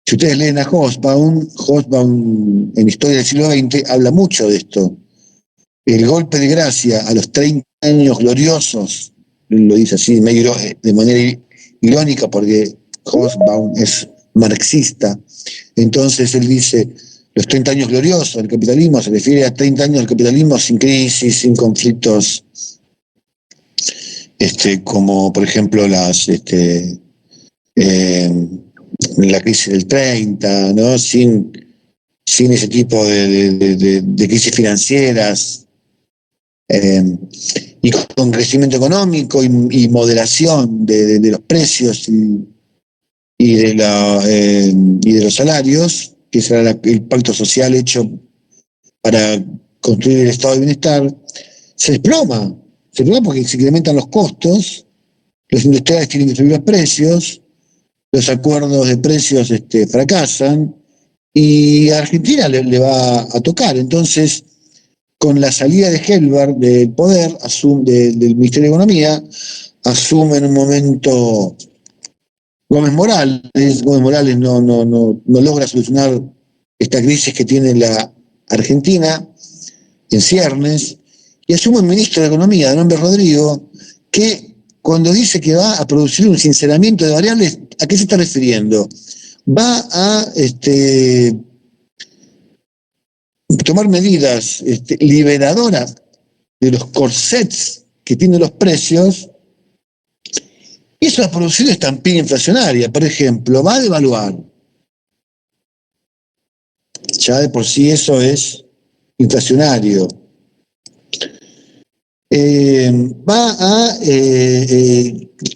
Si ustedes leen a Hobsbawm en Historia del siglo XX habla mucho de esto. El golpe de gracia a los 30 años gloriosos, lo dice así de manera irónica porque Hobsbawm es marxista. Entonces él dice, los 30 años gloriosos del capitalismo se refiere a 30 años del capitalismo sin crisis, sin conflictos, como por ejemplo la crisis del 30, ¿no? Sin ese tipo de crisis financieras, y con crecimiento económico y moderación de los precios y de los salarios, que será el pacto social hecho para construir el estado de bienestar, se desploma porque se incrementan los costos, los industriales tienen que subir los precios, los acuerdos de precios fracasan y a Argentina le va a tocar. Entonces, con la salida de Helbar del poder, del Ministerio de Economía, asume en un momento Gómez Morales. Gómez Morales no logra solucionar esta crisis que tiene la Argentina en ciernes, y asume un ministro de Economía de nombre Rodrigo, que cuando dice que va a producir un sinceramiento de variables, ¿a qué se está refiriendo? Va a tomar medidas liberadoras de los corsets que tienen los precios, y eso va a producir estampida inflacionaria. Por ejemplo, va a devaluar. Ya de por sí eso es inflacionario. Va a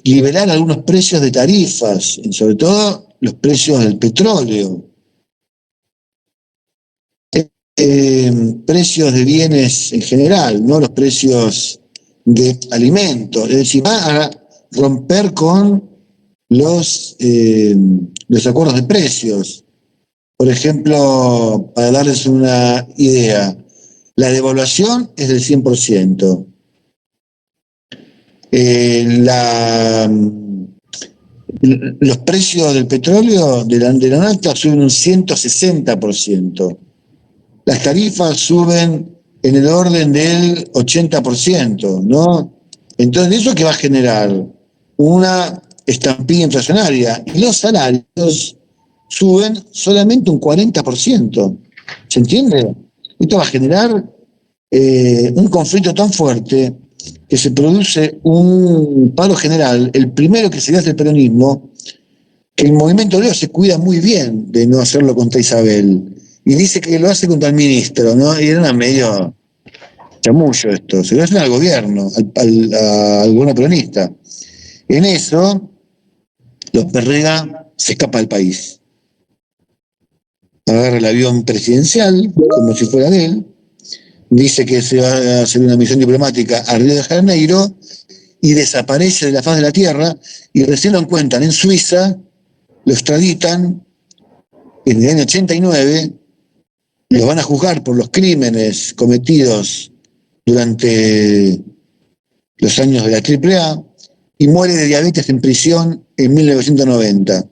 liberar algunos precios de tarifas, sobre todo los precios del petróleo. Precios de bienes en general, no los precios de alimentos. Es decir, va a romper con los acuerdos de precios. Por ejemplo, para darles una idea, la devaluación es del 100%. Los precios del petróleo de la nafta suben un 160%. Las tarifas suben en el orden del 80%, ¿no? Entonces, ¿eso qué va a generar? Una estampilla inflacionaria. Y los salarios suben solamente un 40%. ¿Se entiende? Esto va a generar un conflicto tan fuerte que se produce un paro general, el primero que se le hace el peronismo, que el movimiento obrero se cuida muy bien de no hacerlo contra Isabel, y dice que lo hace contra el ministro, ¿no? Y era medio chamullo esto, se lo hacen al gobierno, al gobierno peronista. En eso, López Rega se escapa del país. Agarra el avión presidencial, como si fuera de él, dice que se va a hacer una misión diplomática a Río de Janeiro y desaparece de la faz de la tierra, y recién lo encuentran en Suiza, lo extraditan en el año 89, lo van a juzgar por los crímenes cometidos durante los años de la AAA, y muere de diabetes en prisión en 1990.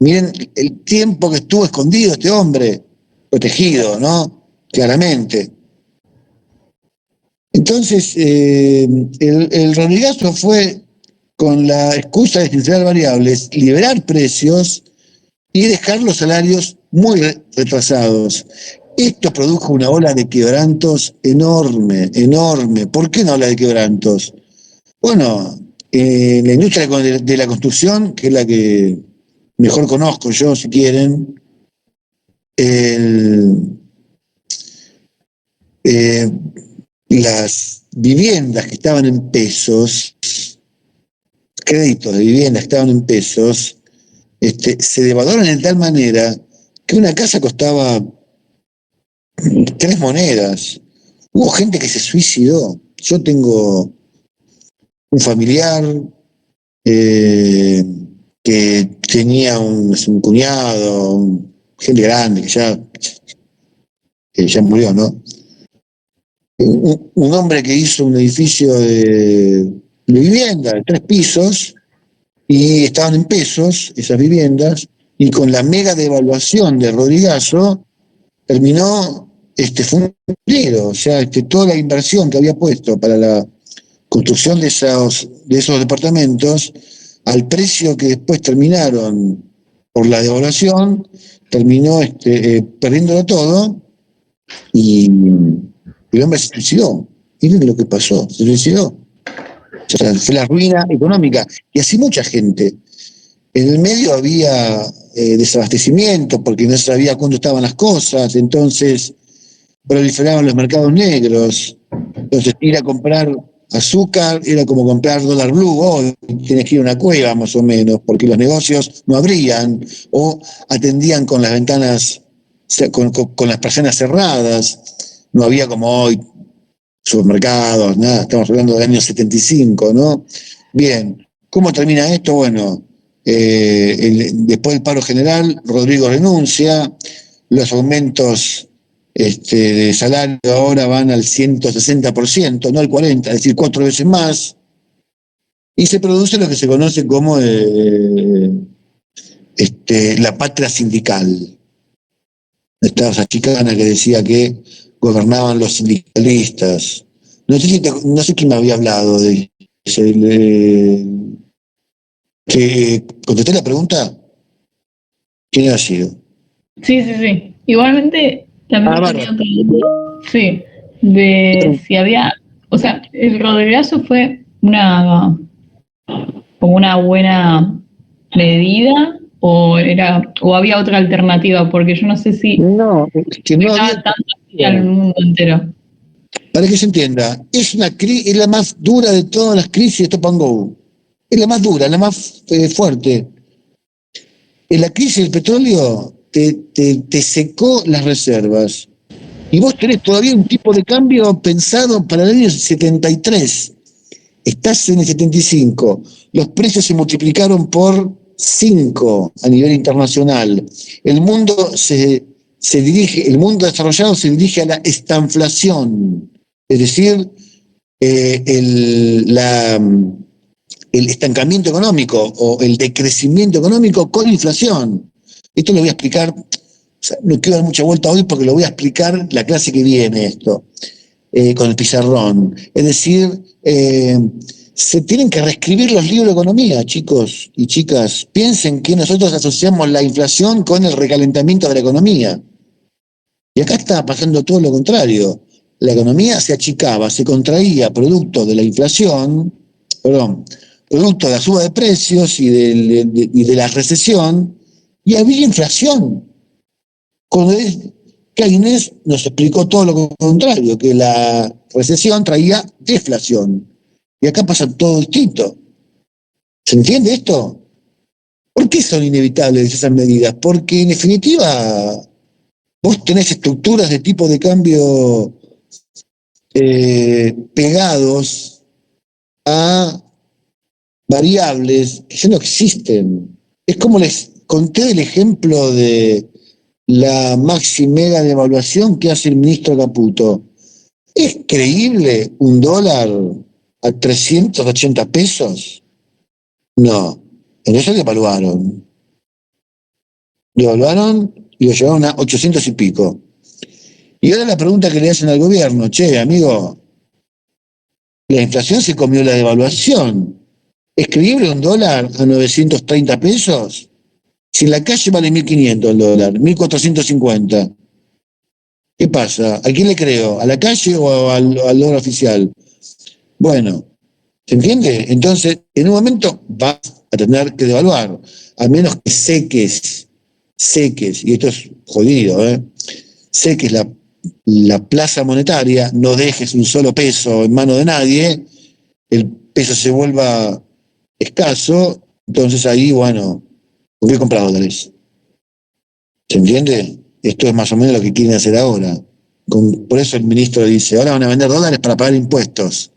Miren el tiempo que estuvo escondido este hombre, protegido, ¿no? Claramente. Entonces, el Rodrigazo fue con la excusa de sincerar variables, liberar precios y dejar los salarios muy retrasados. Esto produjo una ola de quebrantos enorme, enorme. ¿Por qué una ola de quebrantos? Bueno, la industria de la construcción, que es la que mejor conozco yo, si quieren, el, eh, las viviendas que estaban en pesos, créditos de viviendas que estaban en pesos, se devaluaron de tal manera que una casa costaba 3 monedas. Hubo gente que se suicidó. Yo tengo un familiar que tenía un cuñado, gente grande que ya murió, ¿no? Un hombre que hizo un edificio de vivienda de 3 pisos y estaban en pesos esas viviendas, y con la mega devaluación de Rodrigazo terminó fundido. O sea, toda la inversión que había puesto para la construcción de esos departamentos, al precio que después terminaron por la devaluación, terminó perdiéndolo todo, y el hombre se suicidó. Miren lo que pasó, se suicidó. O sea, fue la ruina económica. Y así mucha gente. En el medio había desabastecimiento porque no se sabía cuándo estaban las cosas, entonces proliferaban los mercados negros. Entonces ir a comprar azúcar era como comprar dólar blue. Hoy tienes que ir a una cueva más o menos, porque los negocios no abrían o atendían con las ventanas, con las persianas cerradas. No había como hoy supermercados, nada. Estamos hablando del año 75, ¿no? Bien, ¿cómo termina esto? Bueno, después del paro general, Rodrigo renuncia, los aumentos de salario ahora van al 160%, no al 40%, es decir, 4 veces más, y se produce lo que se conoce como la patria sindical. Estaba esa chicana que decía que gobernaban los sindicalistas. No sé quién me había hablado de que contesté la pregunta. ¿Quién ha sido? Sí, sí, sí. Igualmente, también tenía Bárbara. otra idea. Sí, de si había, o sea, el Rodrigazo fue como una buena medida o había otra alternativa, porque yo no sé si No, es que no afectaba había. tanto así al mundo entero. Para que se entienda, es la más dura de todas las crisis de Stop and Go. Es la más dura, la más fuerte. En la crisis del petróleo te secó las reservas. Y vos tenés todavía un tipo de cambio pensado para el año 73. Estás en el 75. Los precios se multiplicaron por 5 a nivel internacional. El mundo el mundo desarrollado se dirige a la estanflación, es decir, el estancamiento económico o el decrecimiento económico con inflación. Esto lo voy a explicar, o sea, no quiero dar mucha vuelta hoy porque lo voy a explicar la clase que viene esto, con el pizarrón. Es decir, se tienen que reescribir los libros de economía, chicos y chicas. Piensen que nosotros asociamos la inflación con el recalentamiento de la economía. Y acá está pasando todo lo contrario. La economía se achicaba, se contraía producto de la inflación, producto de la suba de precios y de la recesión, y había inflación. Cuando Keynes nos explicó todo lo contrario, que la recesión traía deflación. Y acá pasa todo distinto. ¿Se entiende esto? ¿Por qué son inevitables esas medidas? Porque en definitiva vos tenés estructuras de tipo de cambio pegados a variables que ya no existen. Es como les conté el ejemplo de la maxi mega devaluación que hace el ministro Caputo. ¿Es creíble un dólar a 380 pesos? No, en eso devaluaron. devaluaron y lo llevaron a 800 y pico. Y ahora la pregunta que le hacen al gobierno, che, amigo, la inflación se comió la devaluación. ¿Es creíble un dólar a 930 pesos? Si en la calle vale 1.500 el dólar, 1.450. ¿Qué pasa? ¿A quién le creo? ¿A la calle o al dólar oficial? Bueno, ¿se entiende? Entonces, en un momento vas a tener que devaluar, a menos que seques, y esto es jodido, seques la plaza monetaria, no dejes un solo peso en mano de nadie, el peso se vuelva escaso, entonces ahí, bueno, voy a comprar dólares. ¿Se entiende? Esto es más o menos lo que quieren hacer ahora. Por eso el ministro dice, ahora van a vender dólares para pagar impuestos.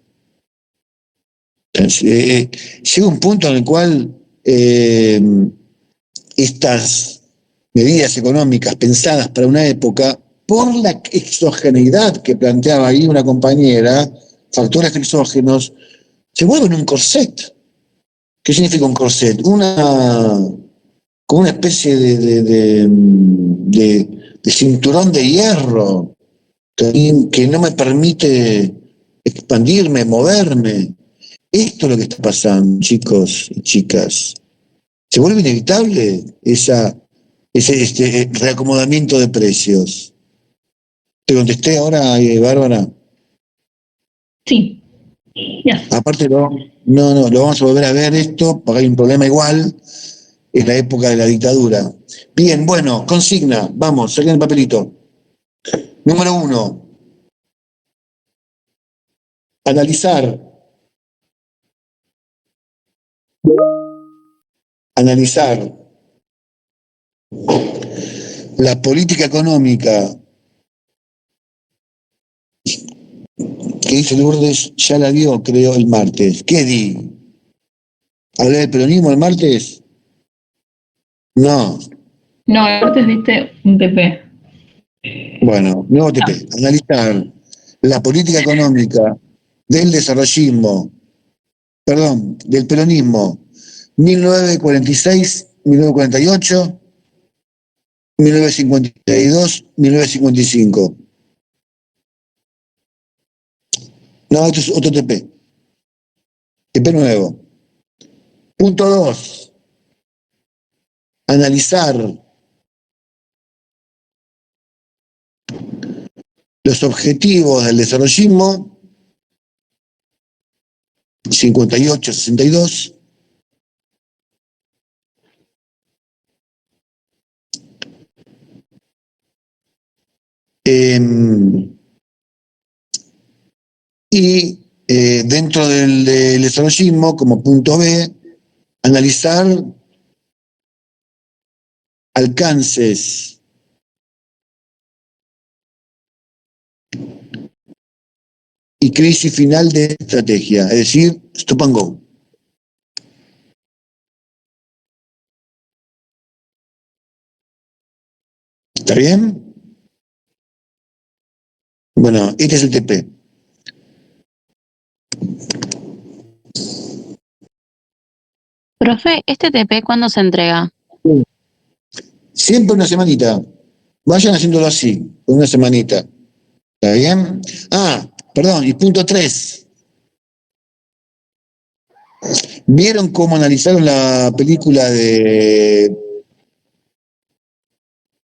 Entonces, llega un punto en el cual estas medidas económicas pensadas para una época, por la exogeneidad que planteaba ahí una compañera, factores exógenos, se vuelven un corset. ¿Qué significa un corset? Como una especie de cinturón de hierro que no me permite expandirme, moverme. Esto es lo que está pasando, chicos y chicas. Se vuelve inevitable ese reacomodamiento de precios. ¿Te contesté ahora, Bárbara? Sí. Yes. Aparte, no, lo vamos a volver a ver esto, porque hay un problema igual, es la época de la dictadura. Bien, bueno, consigna, vamos, saquen el papelito. Número 1, analizar la política económica que hizo Lourdes, ya la dio, creo, el martes. ¿Qué di? ¿Hablé del peronismo el martes? No. No, antes diste un TP. Bueno, nuevo TP. Analizar la política económica del desarrollismo, perdón, del peronismo, 1946, 1948, 1952, 1955. No, esto es otro TP. TP nuevo. Punto 2. Analizar los objetivos del desarrollismo, 58, 62. Dentro del desarrollismo, como punto B, analizar alcances y crisis final de estrategia, es decir, stop and go. ¿Está bien? Bueno, este es el TP. Profe, ¿este TP cuándo se entrega? Siempre una semanita. Vayan haciéndolo así, una semanita. ¿Está bien? Ah, perdón, y punto 3. ¿Vieron cómo analizaron la película de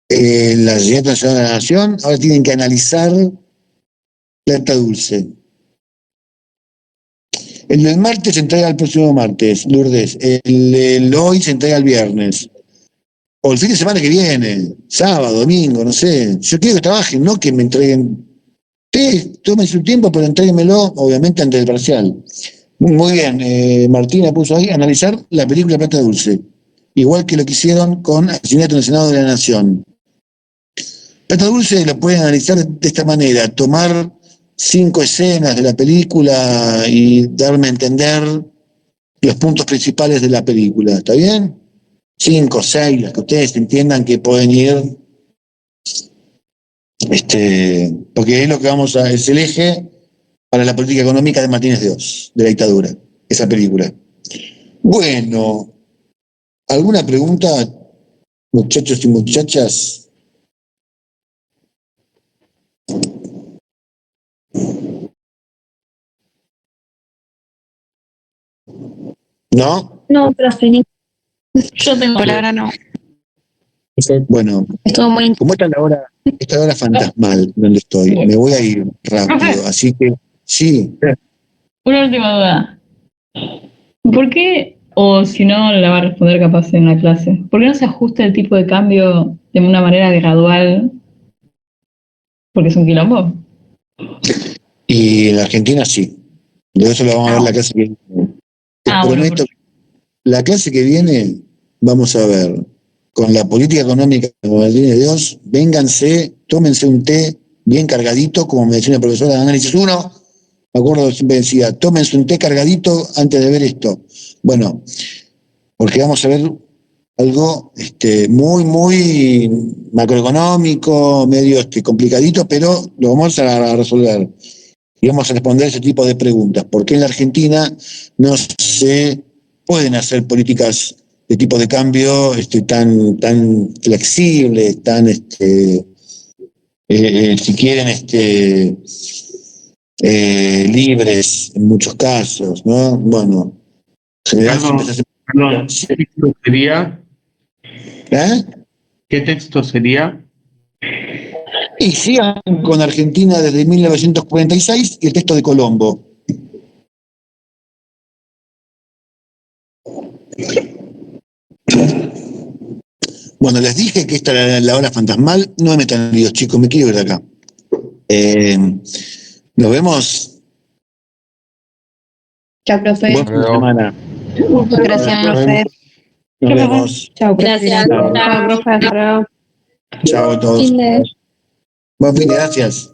la Sociedad Nacional de la Nación? Ahora tienen que analizar Plata Dulce. El del martes se entrega el próximo martes, Lourdes. El hoy se entrega el viernes. O el fin de semana que viene, sábado, domingo, no sé. Yo quiero que trabajen, no que me entreguen. Ustedes tomen su tiempo, pero entréguenmelo, obviamente, antes del parcial. Muy bien, Martina puso ahí, analizar la película Plata Dulce. Igual que lo que hicieron con Asesinato en el Senado de la Nación. Plata Dulce lo pueden analizar de esta manera, tomar 5 escenas de la película y darme a entender los puntos principales de la película, ¿está bien? 5, 6, las que ustedes entiendan que pueden ir, porque es lo que es el eje para la política económica de Martínez de Oz, de la dictadura, esa película. Bueno, ¿alguna pregunta? muchachos y muchachas. ¿No? No, profe, ni- Yo tengo Por ahora no. Bueno, Estuvo muy como esta hora fantasmal donde estoy, me voy a ir rápido, así que sí. una última duda. ¿Por qué, o si no la va a responder capaz en la clase, por qué no se ajusta el tipo de cambio de una manera gradual? Porque es un quilombo. Y en la Argentina sí. De eso lo vamos a ver la clase que viene. Te Bueno, prometo, la clase que viene vamos a ver con la política económica de Martínez Dios, vénganse, tómense un té bien cargadito, como me decía una profesora de análisis 1, me acuerdo siempre decía, tómense un té cargadito antes de ver esto. Bueno, porque vamos a ver algo muy, muy macroeconómico, medio complicadito, pero lo vamos a resolver. Y vamos a responder ese tipo de preguntas. ¿Por qué en la Argentina no se pueden hacer políticas de tipo de cambio tan flexibles, tan, si quieren, libres en muchos casos, ¿no? Bueno, en general siempre se hace... Perdón, ¿qué texto sería? ¿Eh? ¿Qué texto sería? Y sigan con Argentina desde 1946 y el texto de Colombo. Bueno, les dije que esta era la hora fantasmal. No me metan líos, chicos, me quiero ir de acá. Nos vemos. Chao, profe. Buen fin de semana. Gracias, profe. Nos vemos. Chao, profe. Gracias. Chao. Chao, profe. Hasta luego. Chao a todos. Fin de- Buen fin de gracias.